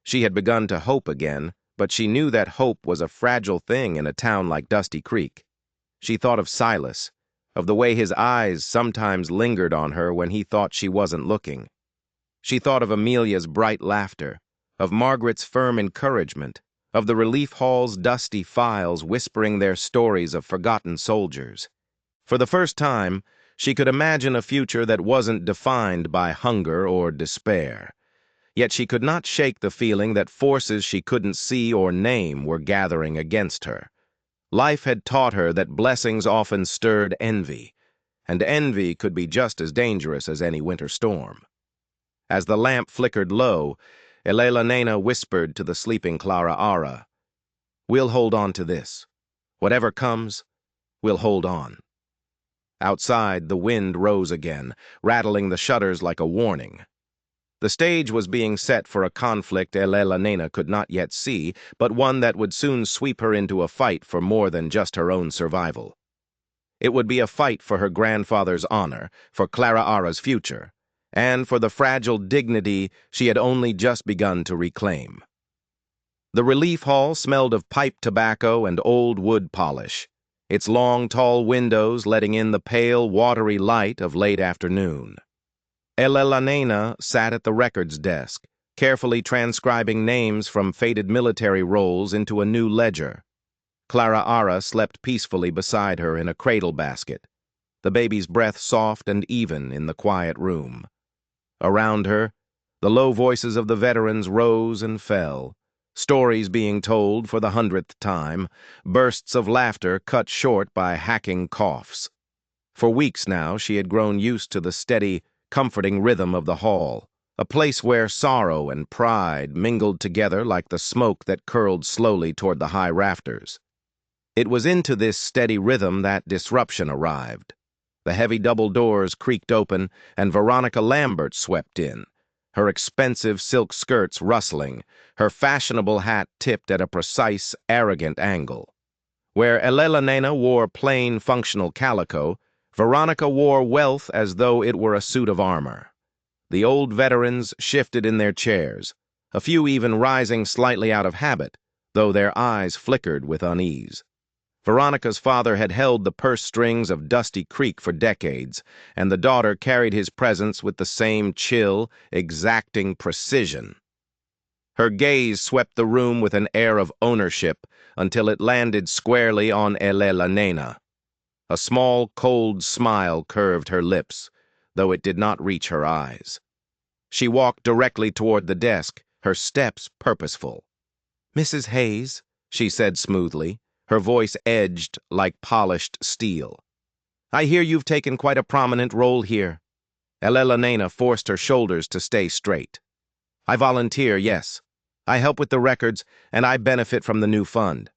She had begun to hope again, but she knew that hope was a fragile thing in a town like Dusty Creek. She thought of Silas, of the way his eyes sometimes lingered on her when he thought she wasn't looking. She thought of Amelia's bright laughter, of Margaret's firm encouragement, of the Relief Hall's dusty files whispering their stories of forgotten soldiers. For the first time, she could imagine a future that wasn't defined by hunger or despair. Yet she could not shake the feeling that forces she couldn't see or name were gathering against her. Life had taught her that blessings often stirred envy, and envy could be just as dangerous as any winter storm. As the lamp flickered low, Elena whispered to the sleeping Clara Ara, "We'll hold on to this. Whatever comes, we'll hold on." Outside, the wind rose again, rattling the shutters like a warning. The stage was being set for a conflict Elena could not yet see, but one that would soon sweep her into a fight for more than just her own survival. It would be a fight for her grandfather's honor, for Clara Ara's future, and for the fragile dignity she had only just begun to reclaim. The Relief Hall smelled of pipe tobacco and old wood polish, its long, tall windows letting in the pale, watery light of late afternoon. Elena sat at the records desk, carefully transcribing names from faded military rolls into a new ledger. Clara Ara slept peacefully beside her in a cradle basket, the baby's breath soft and even in the quiet room. Around her, the low voices of the veterans rose and fell, stories being told for the 100th time, bursts of laughter cut short by hacking coughs. For weeks now, she had grown used to the steady, comforting rhythm of the hall, a place where sorrow and pride mingled together like the smoke that curled slowly toward the high rafters. It was into this steady rhythm that disruption arrived. The heavy double doors creaked open, and Veronica Lambert swept in, her expensive silk skirts rustling, her fashionable hat tipped at a precise, arrogant angle. Where Elena wore plain, functional calico, Veronica wore wealth as though it were a suit of armor. The old veterans shifted in their chairs, a few even rising slightly out of habit, though their eyes flickered with unease. Veronica's father had held the purse strings of Dusty Creek for decades, and the daughter carried his presence with the same chill, exacting precision. Her gaze swept the room with an air of ownership until it landed squarely on Elena. A small, cold smile curved her lips, though it did not reach her eyes. She walked directly toward the desk, her steps purposeful. "Mrs. Hayes," she said smoothly, her voice edged like polished steel. "I hear you've taken quite a prominent role here." Elena forced her shoulders to stay straight. "I volunteer, yes. I help with the records, and I benefit from the new fund."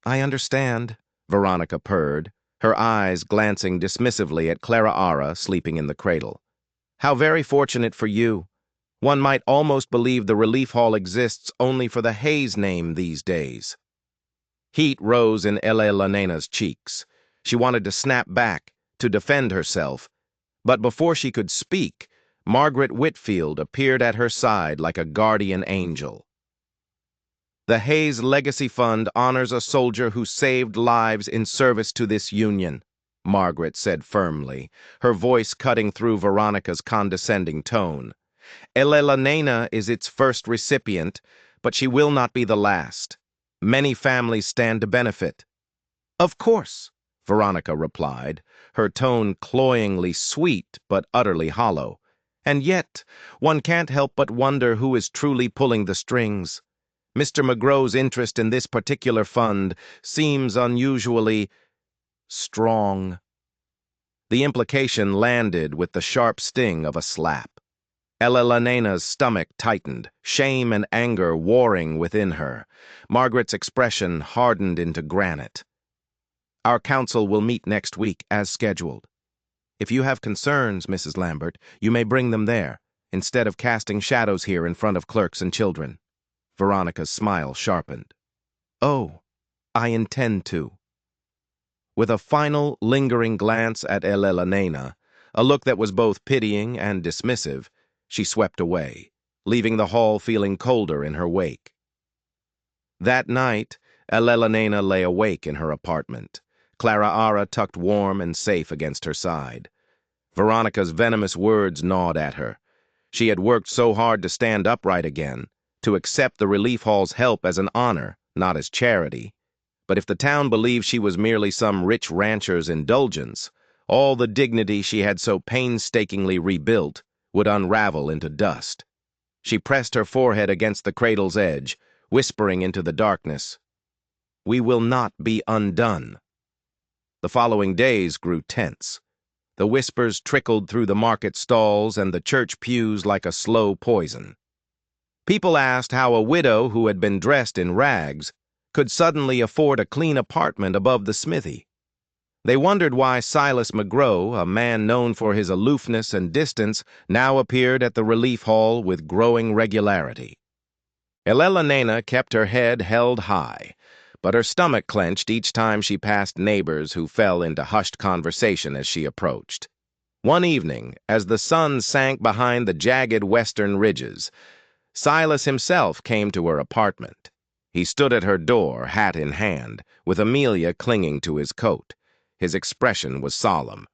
"I understand," Veronica purred, her eyes glancing dismissively at Clara Ara sleeping in the cradle. "How very fortunate for you. One might almost believe the Relief Hall exists only for the Hayes name these days." Heat rose in Elena's cheeks. She wanted to snap back, to defend herself, but before she could speak, Margaret Whitfield appeared at her side like a guardian angel. "The Hayes Legacy Fund honors a soldier who saved lives in service to this union," Margaret said firmly, her voice cutting through Veronica's condescending tone. "Elena is its first recipient, but she will not be the last. Many families stand to benefit." "Of course," Veronica replied, her tone cloyingly sweet but utterly hollow. "And yet, one can't help but wonder who is truly pulling the strings. Mr. Monroe's interest in this particular fund seems unusually strong. The implication landed with the sharp sting of a slap. Elena's stomach tightened, shame and anger warring within her. Margaret's expression hardened into granite. Our council will meet next week, as scheduled. If you have concerns, Mrs. Lambert, you may bring them there, instead of casting shadows here in front of clerks and children. Veronica's smile sharpened. Oh, I intend to. With a final, lingering glance at Elena, a look that was both pitying and dismissive, she swept away, leaving the hall feeling colder in her wake. That night, Elena lay awake in her apartment, Clara Ara tucked warm and safe against her side. Veronica's venomous words gnawed at her. She had worked so hard to stand upright again, to accept the relief hall's help as an honor, not as charity. But if the town believed she was merely some rich rancher's indulgence, all the dignity she had so painstakingly rebuilt would unravel into dust. She pressed her forehead against the cradle's edge, whispering into the darkness, "We will not be undone." The following days grew tense. The whispers trickled through the market stalls and the church pews like a slow poison. People asked how a widow who had been dressed in rags could suddenly afford a clean apartment above the smithy. They wondered why Silas Monroe, a man known for his aloofness and distance, now appeared at the relief hall with growing regularity. Elena kept her head held high, but her stomach clenched each time she passed neighbors who fell into hushed conversation as she approached. One evening, as the sun sank behind the jagged western ridges, Silas himself came to her apartment. He stood at her door, hat in hand, with Amelia clinging to his coat. His expression was solemn.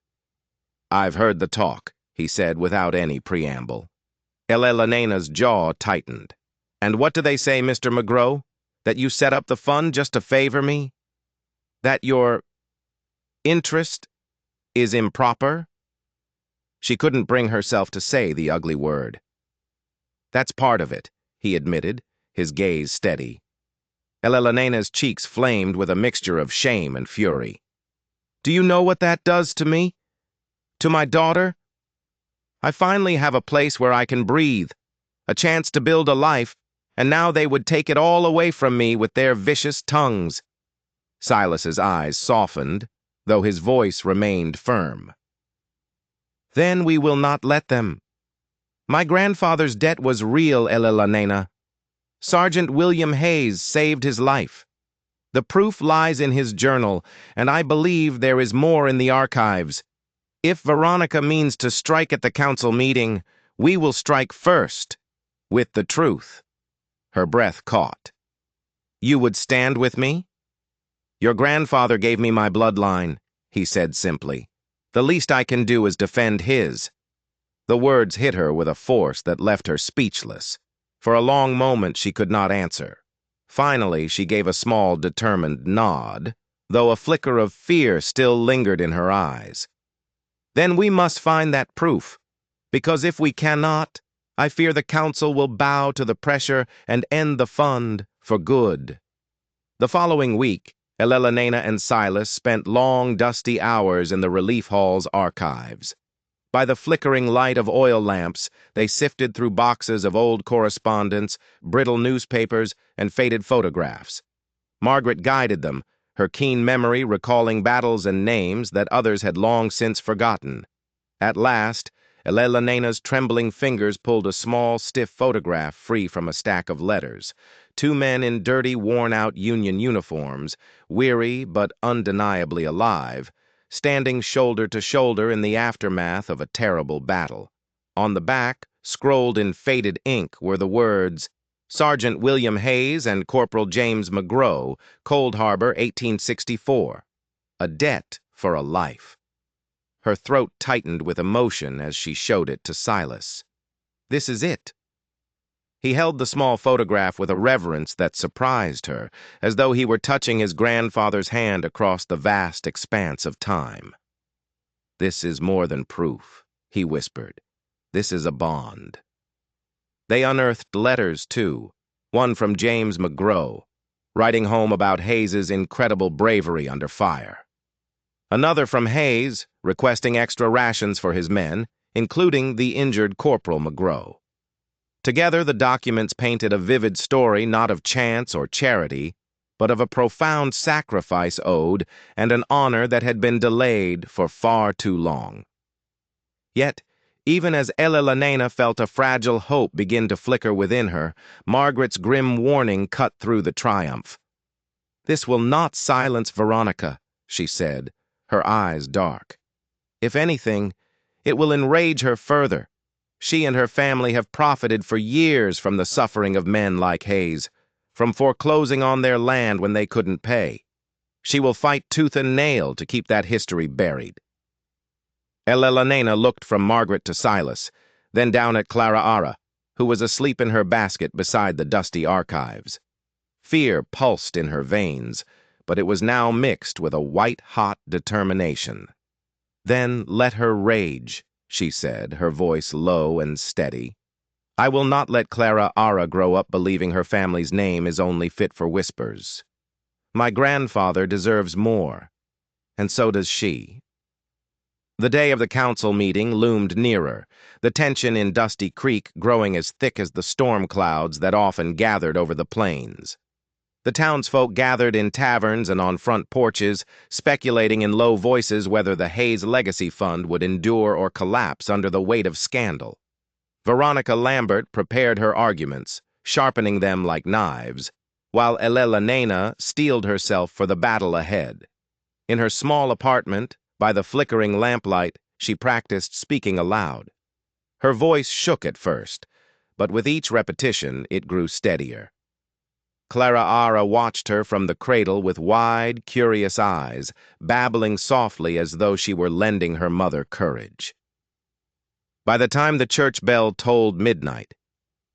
"I've heard the talk," he said without any preamble. Elena's jaw tightened. "And what do they say, Mr. Monroe? That you set up the fund just to favor me? That your interest is improper?" She couldn't bring herself to say the ugly word. "That's part of it," he admitted, his gaze steady. Elena's cheeks flamed with a mixture of shame and fury. "Do you know what that does to me? To my daughter? I finally have a place where I can breathe, a chance to build a life, and now they would take it all away from me with their vicious tongues." Silas's eyes softened, though his voice remained firm. "Then we will not let them. My grandfather's debt was real, Elena. Sergeant William Hayes saved his life. The proof lies in his journal, and I believe there is more in the archives. If Veronica means to strike at the council meeting, we will strike first, with the truth." Her breath caught. "You would stand with me?" "Your grandfather gave me my bloodline," he said simply. "The least I can do is defend his." The words hit her with a force that left her speechless. For a long moment she could not answer. Finally, she gave a small, determined nod, though a flicker of fear still lingered in her eyes. "Then we must find that proof, because if we cannot, I fear the council will bow to the pressure and end the fund for good." The following week, Elena and Silas spent long, dusty hours in the relief hall's archives. By the flickering light of oil lamps, they sifted through boxes of old correspondence, brittle newspapers, and faded photographs. Margaret guided them, her keen memory recalling battles and names that others had long since forgotten. At last, Elena's trembling fingers pulled a small, stiff photograph free from a stack of letters. Two men in dirty, worn-out Union uniforms, weary but undeniably alive, standing shoulder to shoulder in the aftermath of a terrible battle. On the back, scrolled in faded ink, were the words, "Sergeant William Hayes and Corporal James Monroe, Cold Harbor, 1864. A debt for a life." Her throat tightened with emotion as she showed it to Silas. "This is it." He held the small photograph with a reverence that surprised her, as though he were touching his grandfather's hand across the vast expanse of time. "This is more than proof," he whispered. "This is a bond." They unearthed letters, too, One from James McGrow, writing home about Hayes's incredible bravery under fire. Another from Hayes, requesting extra rations for his men, including the injured Corporal McGrow. Together, the documents painted a vivid story not of chance or charity, but of a profound sacrifice owed and an honor that had been delayed for far too long. Yet, even as Elena felt a fragile hope begin to flicker within her, Margaret's grim warning cut through the triumph. "This will not silence Veronica," she said, her eyes dark. "If anything, it will enrage her further. She and her family have profited for years from the suffering of men like Hayes, from foreclosing on their land when they couldn't pay. She will fight tooth and nail to keep that history buried." Elena looked from Margaret to Silas, then down at Clara Ara, who was asleep in her basket beside the dusty archives. Fear pulsed in her veins, but it was now mixed with a white-hot determination. "Then let her rage," she said, her voice low and steady. "I will not let Clara Ara grow up believing her family's name is only fit for whispers. My grandfather deserves more, and so does she." The day of the council meeting loomed nearer, the tension in Dusty Creek growing as thick as the storm clouds that often gathered over the plains. The townsfolk gathered in taverns and on front porches, speculating in low voices whether the Hayes Legacy Fund would endure or collapse under the weight of scandal. Veronica Lambert prepared her arguments, sharpening them like knives, while Elena steeled herself for the battle ahead. In her small apartment, by the flickering lamplight, she practiced speaking aloud. Her voice shook at first, but with each repetition it grew steadier. Clara Ara watched her from the cradle with wide, curious eyes, babbling softly as though she were lending her mother courage. By the time the church bell tolled midnight,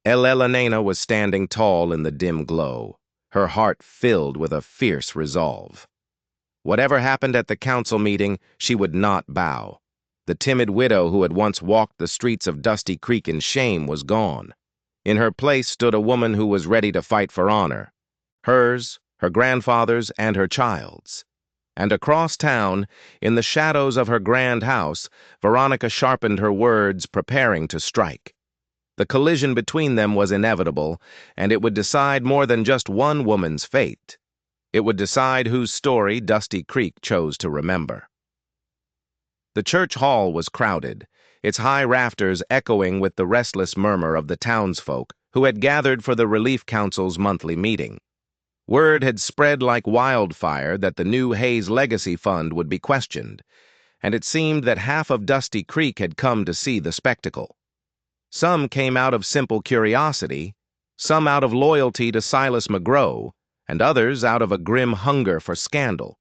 Elena was standing tall in the dim glow, her heart filled with a fierce resolve. Whatever happened at the council meeting, she would not bow. The timid widow who had once walked the streets of Dusty Creek in shame was gone. In her place stood a woman who was ready to fight for honor. Hers, her grandfather's, and her child's. And across town, in the shadows of her grand house, Veronica sharpened her words, preparing to strike. The collision between them was inevitable, and it would decide more than just one woman's fate. It would decide whose story Dusty Creek chose to remember. The church hall was crowded, its high rafters echoing with the restless murmur of the townsfolk who had gathered for the Relief Council's monthly meeting. Word had spread like wildfire that the new Hayes Legacy Fund would be questioned, and it seemed that half of Dusty Creek had come to see the spectacle. Some came out of simple curiosity, some out of loyalty to Silas McGrow, and others out of a grim hunger for scandal.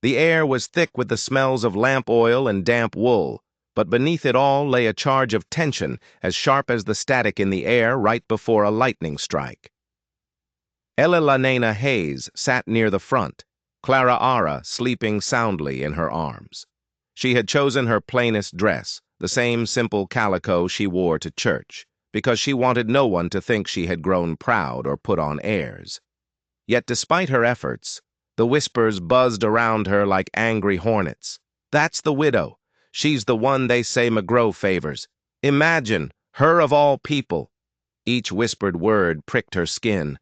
The air was thick with the smells of lamp oil and damp wool, but beneath it all lay a charge of tension as sharp as the static in the air right before a lightning strike. Elena Hayes sat near the front, Clara Ara sleeping soundly in her arms. She had chosen her plainest dress, the same simple calico she wore to church, because she wanted no one to think she had grown proud or put on airs. Yet despite her efforts, the whispers buzzed around her like angry hornets. "That's the widow. She's the one they say McGrow favors. Imagine, her of all people." Each whispered word pricked her skin,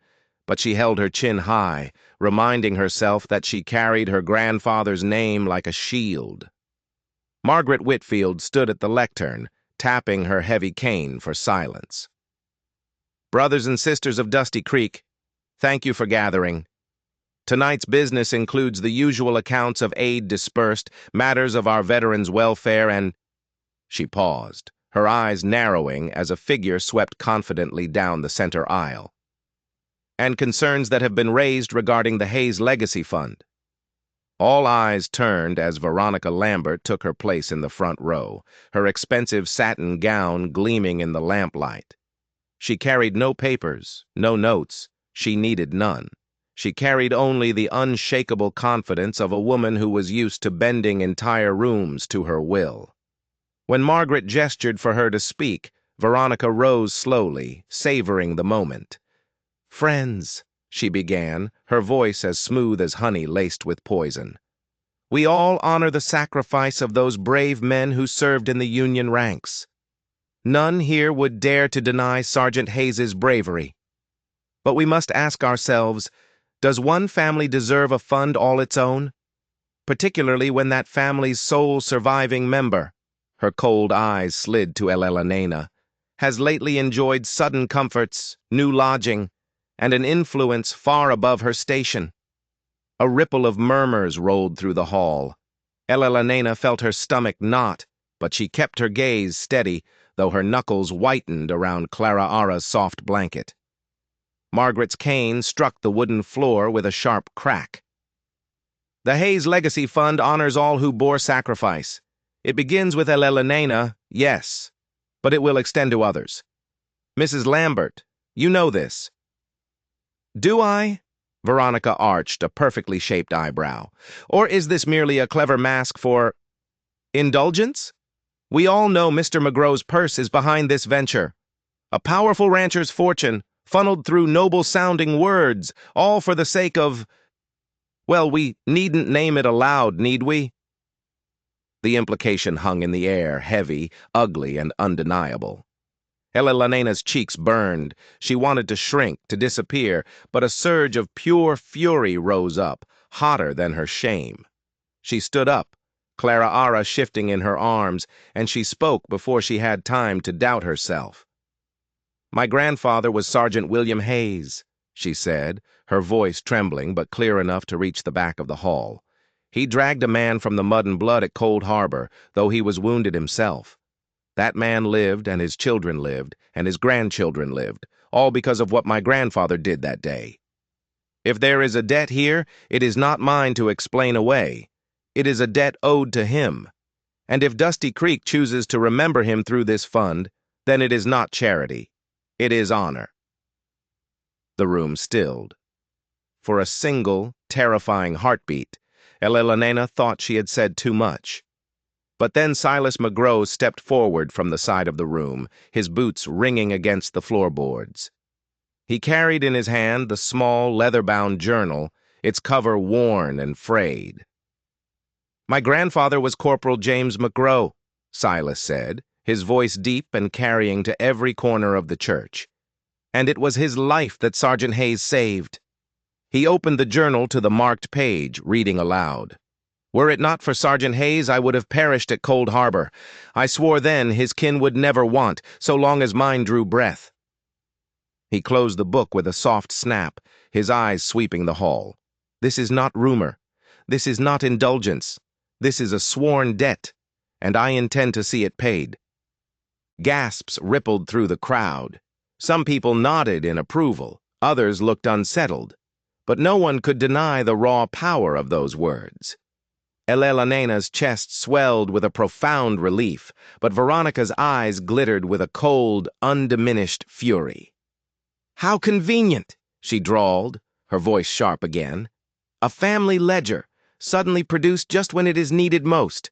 but she held her chin high, reminding herself that she carried her grandfather's name like a shield. Margaret Whitfield stood at the lectern, tapping her heavy cane for silence. "Brothers and sisters of Dusty Creek, thank you for gathering. Tonight's business includes the usual accounts of aid dispersed, matters of our veterans' welfare, and—" She paused, her eyes narrowing as a figure swept confidently down the center aisle. "And concerns that have been raised regarding the Hayes Legacy Fund." All eyes turned as Veronica Lambert took her place in the front row, her expensive satin gown gleaming in the lamplight. She carried no papers, no notes. She needed none. She carried only the unshakable confidence of a woman who was used to bending entire rooms to her will. When Margaret gestured for her to speak, Veronica rose slowly, savoring the moment. "Friends," she began, her voice as smooth as honey laced with poison. "We all honor the sacrifice of those brave men who served in the Union ranks. None here would dare to deny Sergeant Hayes's bravery. But we must ask ourselves, does one family deserve a fund all its own? Particularly when that family's sole surviving member," her cold eyes slid to Elena, "has lately enjoyed sudden comforts, new lodging, and an influence far above her station." A ripple of murmurs rolled through the hall. Elena felt her stomach knot, but she kept her gaze steady, though her knuckles whitened around Clara Ara's soft blanket. Margaret's cane struck the wooden floor with a sharp crack. "The Hayes Legacy Fund honors all who bore sacrifice. It begins with Elena, yes, but it will extend to others. Mrs. Lambert, you know this." "Do I?" Veronica arched a perfectly shaped eyebrow. "Or is this merely a clever mask for indulgence? We all know Mr. McGraw's purse is behind this venture. A powerful rancher's fortune, funneled through noble-sounding words, all for the sake of... Well, we needn't name it aloud, need we?" The implication hung in the air, heavy, ugly, and undeniable. Elena's cheeks burned. She wanted to shrink, to disappear, but a surge of pure fury rose up, hotter than her shame. She stood up, Clara Ara shifting in her arms, and she spoke before she had time to doubt herself. "My grandfather was Sergeant William Hayes," she said, her voice trembling but clear enough to reach the back of the hall. "He dragged a man from the mud and blood at Cold Harbor, though he was wounded himself. That man lived, and his children lived, and his grandchildren lived, all because of what my grandfather did that day. If there is a debt here, it is not mine to explain away. It is a debt owed to him. And if Dusty Creek chooses to remember him through this fund, then it is not charity. It is honor." The room stilled. For a single, terrifying heartbeat, Elena thought she had said too much. But then Silas McGraw stepped forward from the side of the room, his boots ringing against the floorboards. He carried in his hand the small, leather-bound journal, its cover worn and frayed. "My grandfather was Corporal James McGraw," Silas said, his voice deep and carrying to every corner of the church. "And it was his life that Sergeant Hayes saved." He opened the journal to the marked page, reading aloud. "Were it not for Sergeant Hayes, I would have perished at Cold Harbor. I swore then his kin would never want, so long as mine drew breath." He closed the book with a soft snap, his eyes sweeping the hall. "This is not rumor. This is not indulgence. This is a sworn debt, and I intend to see it paid." Gasps rippled through the crowd. Some people nodded in approval, others looked unsettled. But no one could deny the raw power of those words. Elena's chest swelled with a profound relief, but Veronica's eyes glittered with a cold, undiminished fury. "How convenient," she drawled, her voice sharp again. "A family ledger, suddenly produced just when it is needed most.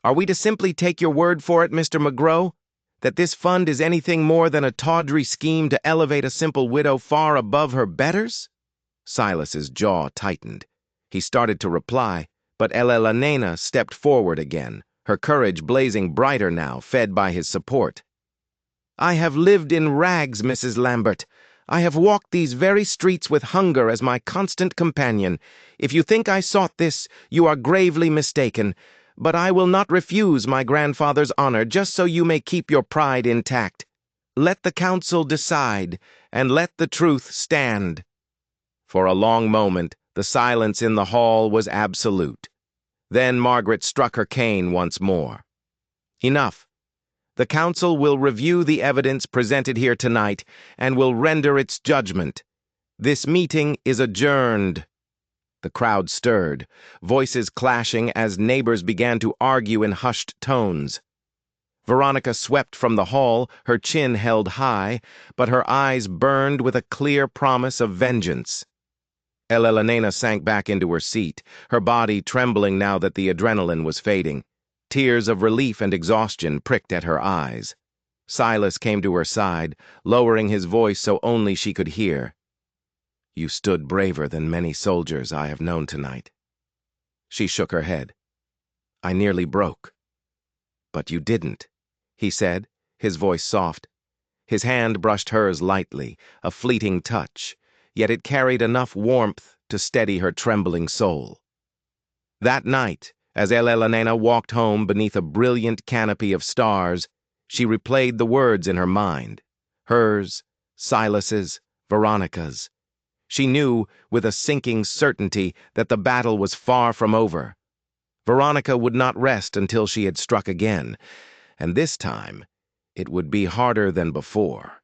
Are we to simply take your word for it, Mr. McGraw, that this fund is anything more than a tawdry scheme to elevate a simple widow far above her betters?" Silas's jaw tightened. He started to reply, but Elena stepped forward again, her courage blazing brighter now, fed by his support. "I have lived in rags, Mrs. Lambert. I have walked these very streets with hunger as my constant companion. If you think I sought this, you are gravely mistaken. But I will not refuse my grandfather's honor just so you may keep your pride intact. Let the council decide, and let the truth stand." For a long moment, the silence in the hall was absolute. Then Margaret struck her cane once more. "Enough. The council will review the evidence presented here tonight and will render its judgment. This meeting is adjourned." The crowd stirred, voices clashing as neighbors began to argue in hushed tones. Veronica swept from the hall, her chin held high, but her eyes burned with a clear promise of vengeance. Elena sank back into her seat, her body trembling now that the adrenaline was fading. Tears of relief and exhaustion pricked at her eyes. Silas came to her side, lowering his voice so only she could hear. You stood braver than many soldiers I have known tonight. She shook her head. I nearly broke. But you didn't, he said, his voice soft. His hand brushed hers lightly, a fleeting touch, yet it carried enough warmth to steady her trembling soul. That night, as Elena walked home beneath a brilliant canopy of stars, she replayed the words in her mind. Hers, Silas's, Veronica's. She knew, with a sinking certainty, that the battle was far from over. Veronica would not rest until she had struck again, and this time it would be harder than before.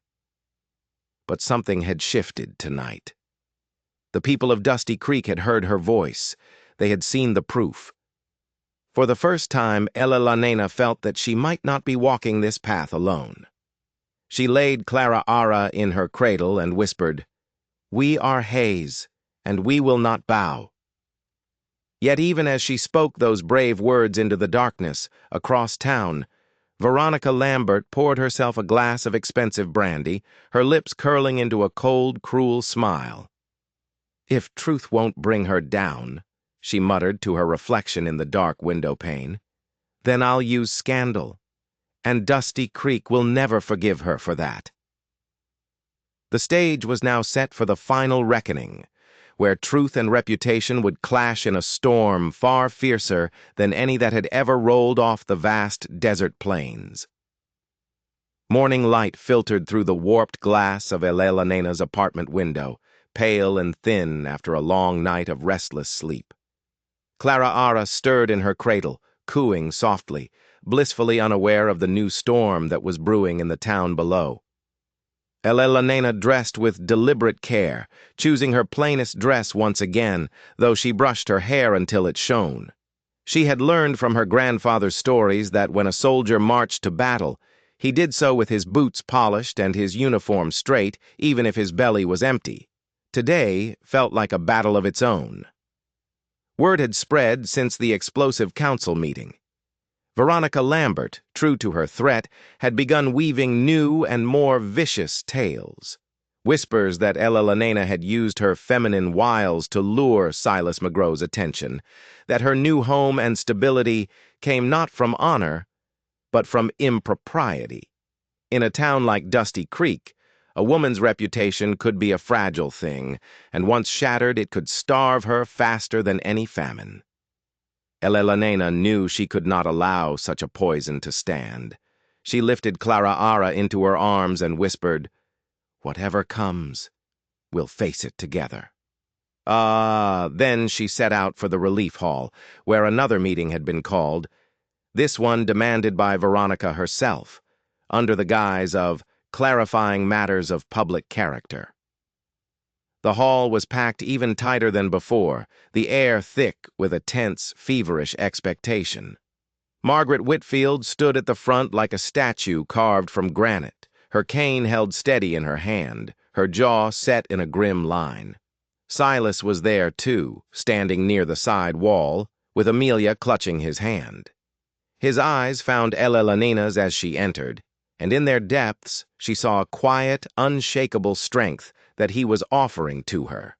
But something had shifted tonight. The people of Dusty Creek had heard her voice. They had seen the proof. For the first time, Elena felt that she might not be walking this path alone. She laid Clara Ara in her cradle and whispered, "We are Hayes, and we will not bow." Yet even as she spoke those brave words into the darkness, across town, Veronica Lambert poured herself a glass of expensive brandy, her lips curling into a cold, cruel smile. "If truth won't bring her down," she muttered to her reflection in the dark window pane, "then I'll use scandal, and Dusty Creek will never forgive her for that." The stage was now set for the final reckoning, where truth and reputation would clash in a storm far fiercer than any that had ever rolled off the vast desert plains. Morning light filtered through the warped glass of Elena's apartment window, pale and thin after a long night of restless sleep. Clara Ara stirred in her cradle, cooing softly, blissfully unaware of the new storm that was brewing in the town below. Elena dressed with deliberate care, choosing her plainest dress once again, though she brushed her hair until it shone. She had learned from her grandfather's stories that when a soldier marched to battle, he did so with his boots polished and his uniform straight, even if his belly was empty. Today felt like a battle of its own. Word had spread since the explosive council meeting. Veronica Lambert, true to her threat, had begun weaving new and more vicious tales. Whispers that Elena had used her feminine wiles to lure Silas McGrow's attention, that her new home and stability came not from honor, but from impropriety. In a town like Dusty Creek, a woman's reputation could be a fragile thing, and once shattered it could starve her faster than any famine. Elena knew she could not allow such a poison to stand. She lifted Clara Ara into her arms and whispered, "Whatever comes, we'll face it together." Then she set out for the relief hall, where another meeting had been called, this one demanded by Veronica herself, under the guise of clarifying matters of public character. The hall was packed even tighter than before, the air thick with a tense, feverish expectation. Margaret Whitfield stood at the front like a statue carved from granite, her cane held steady in her hand, her jaw set in a grim line. Silas was there, too, standing near the side wall, with Amelia clutching his hand. His eyes found Elena's as she entered, and in their depths she saw a quiet, unshakable strength that he was offering to her.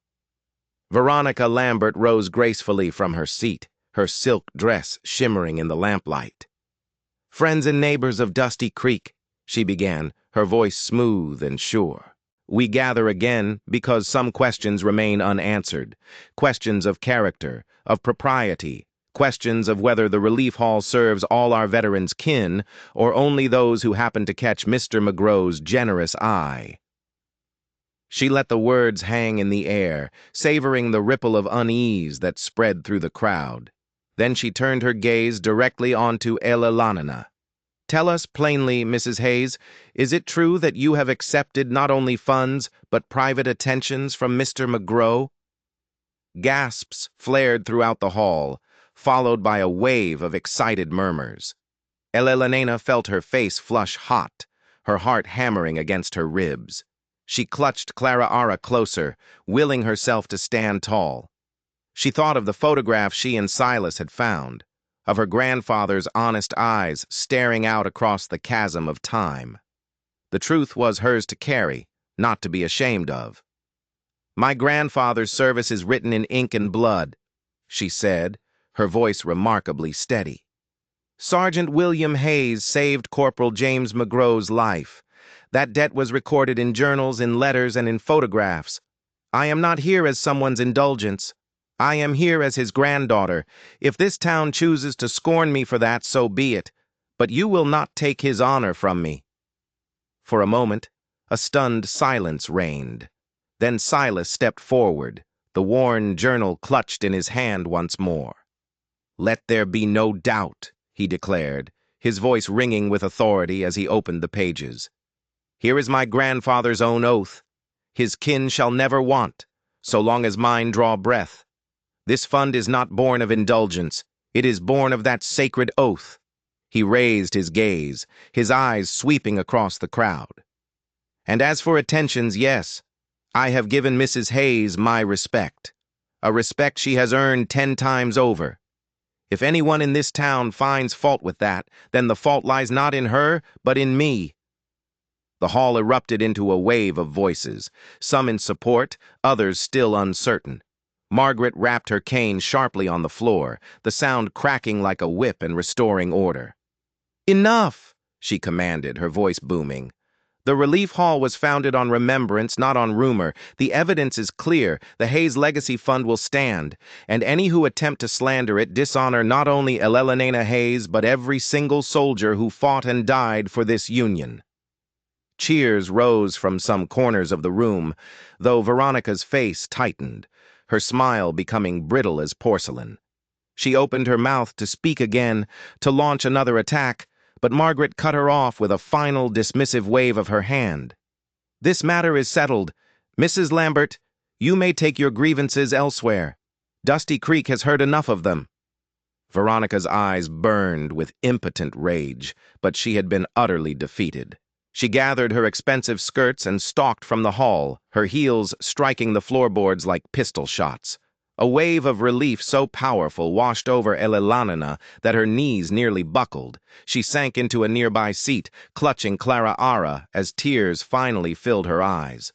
Veronica Lambert rose gracefully from her seat, her silk dress shimmering in the lamplight. "Friends and neighbors of Dusty Creek," she began, her voice smooth and sure. "We gather again because some questions remain unanswered, questions of character, of propriety, questions of whether the relief hall serves all our veterans' kin or only those who happen to catch Mr. McGrow's generous eye." She let the words hang in the air, savoring the ripple of unease that spread through the crowd. Then she turned her gaze directly onto Elena. "Tell us plainly, Mrs. Hayes, is it true that you have accepted not only funds but private attentions from Mr. McGrow?" Gasps flared throughout the hall, followed by a wave of excited murmurs. Elena felt her face flush hot, her heart hammering against her ribs. She clutched Clara Ara closer, willing herself to stand tall. She thought of the photograph she and Silas had found, of her grandfather's honest eyes staring out across the chasm of time. The truth was hers to carry, not to be ashamed of. My grandfather's service is written in ink and blood, she said, her voice remarkably steady. Sergeant William Hayes saved Corporal James McGrow's life. That debt was recorded in journals, in letters, and in photographs. I am not here as someone's indulgence. I am here as his granddaughter. If this town chooses to scorn me for that, so be it. But you will not take his honor from me. For a moment, a stunned silence reigned. Then Silas stepped forward, the worn journal clutched in his hand once more. Let there be no doubt, he declared, his voice ringing with authority as he opened the pages. Here is my grandfather's own oath. His kin shall never want, so long as mine draw breath. This fund is not born of indulgence. It is born of that sacred oath. He raised his gaze, his eyes sweeping across the crowd. And as for attentions, yes, I have given Mrs. Hayes my respect, a respect she has earned 10 times over. If anyone in this town finds fault with that, then the fault lies not in her, but in me. The hall erupted into a wave of voices, some in support, others still uncertain. Margaret rapped her cane sharply on the floor, the sound cracking like a whip and restoring order. Enough, she commanded, her voice booming. The relief hall was founded on remembrance, not on rumor. The evidence is clear. The Hayes Legacy Fund will stand, and any who attempt to slander it dishonor not only Elena Hayes, but every single soldier who fought and died for this union. Cheers rose from some corners of the room, though Veronica's face tightened, her smile becoming brittle as porcelain. She opened her mouth to speak again, to launch another attack, but Margaret cut her off with a final dismissive wave of her hand. This matter is settled. Mrs. Lambert, you may take your grievances elsewhere. Dusty Creek has heard enough of them. Veronica's eyes burned with impotent rage, but she had been utterly defeated. She gathered her expensive skirts and stalked from the hall, her heels striking the floorboards like pistol shots. A wave of relief so powerful washed over Elena that her knees nearly buckled. She sank into a nearby seat, clutching Clara Ara as tears finally filled her eyes.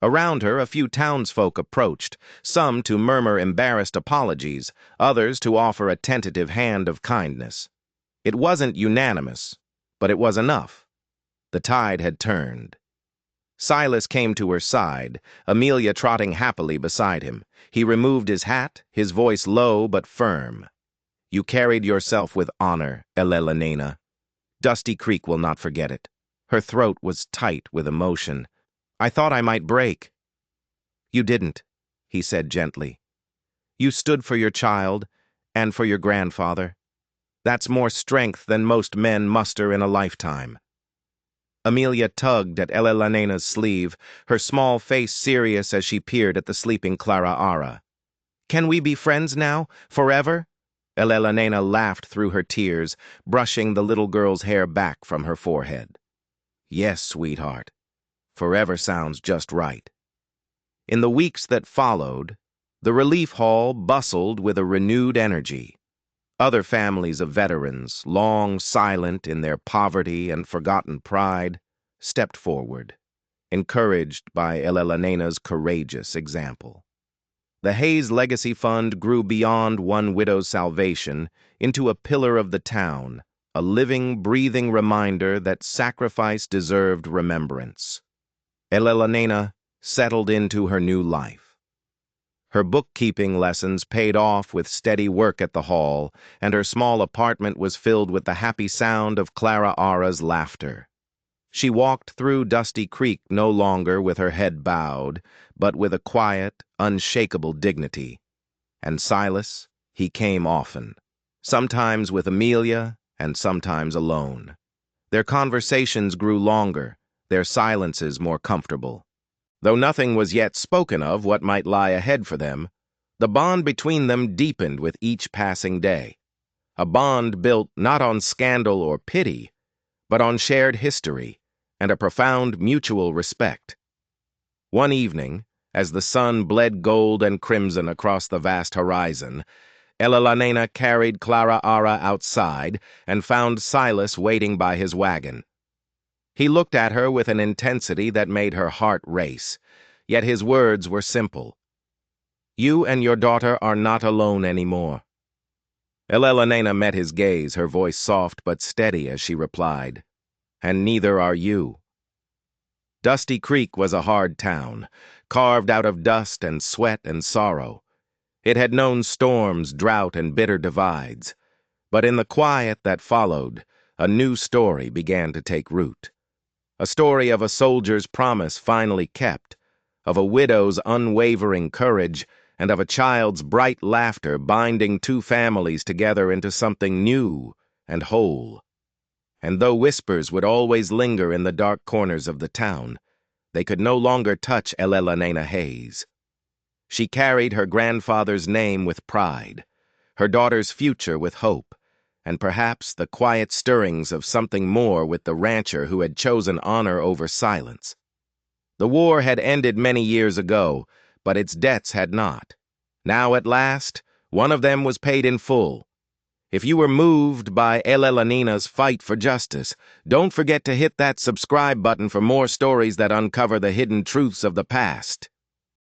Around her, a few townsfolk approached, some to murmur embarrassed apologies, others to offer a tentative hand of kindness. It wasn't unanimous, but it was enough. The tide had turned. Silas came to her side, Amelia trotting happily beside him. He removed his hat, his voice low but firm. You carried yourself with honor, Elena. Dusty Creek will not forget it. Her throat was tight with emotion. I thought I might break. You didn't, he said gently. You stood for your child and for your grandfather. That's more strength than most men muster in a lifetime. Amelia tugged at Elena's sleeve, her small face serious as she peered at the sleeping Clara Ara. Can we be friends now, forever? Elena laughed through her tears, brushing the little girl's hair back from her forehead. Yes, sweetheart. Forever sounds just right. In the weeks that followed, the relief hall bustled with a renewed energy. Other families of veterans, long silent in their poverty and forgotten pride, stepped forward, encouraged by Elena's courageous example. The Hayes Legacy Fund grew beyond one widow's salvation into a pillar of the town, a living, breathing reminder that sacrifice deserved remembrance. Elena settled into her new life. Her bookkeeping lessons paid off with steady work at the hall, and her small apartment was filled with the happy sound of Clara Ara's laughter. She walked through Dusty Creek no longer with her head bowed, but with a quiet, unshakable dignity. And Silas, he came often, sometimes with Amelia and sometimes alone. Their conversations grew longer, their silences more comfortable. Though nothing was yet spoken of what might lie ahead for them, the bond between them deepened with each passing day. A bond built not on scandal or pity, but on shared history and a profound mutual respect. One evening, as the sun bled gold and crimson across the vast horizon, Elena carried Clara Ara outside and found Silas waiting by his wagon. He looked at her with an intensity that made her heart race, yet his words were simple. You and your daughter are not alone anymore. Elelonena met his gaze, her voice soft but steady as she replied, and neither are you. Dusty Creek was a hard town, carved out of dust and sweat and sorrow. It had known storms, drought, and bitter divides. But in the quiet that followed, a new story began to take root. A story of a soldier's promise finally kept, of a widow's unwavering courage, and of a child's bright laughter binding two families together into something new and whole. And though whispers would always linger in the dark corners of the town, they could no longer touch Elelonena Hayes. She carried her grandfather's name with pride, her daughter's future with hope, and perhaps the quiet stirrings of something more with the rancher who had chosen honor over silence. The war had ended many years ago, but its debts had not. Now at last, one of them was paid in full. If you were moved by Elelenena's fight for justice, don't forget to hit that subscribe button for more stories that uncover the hidden truths of the past.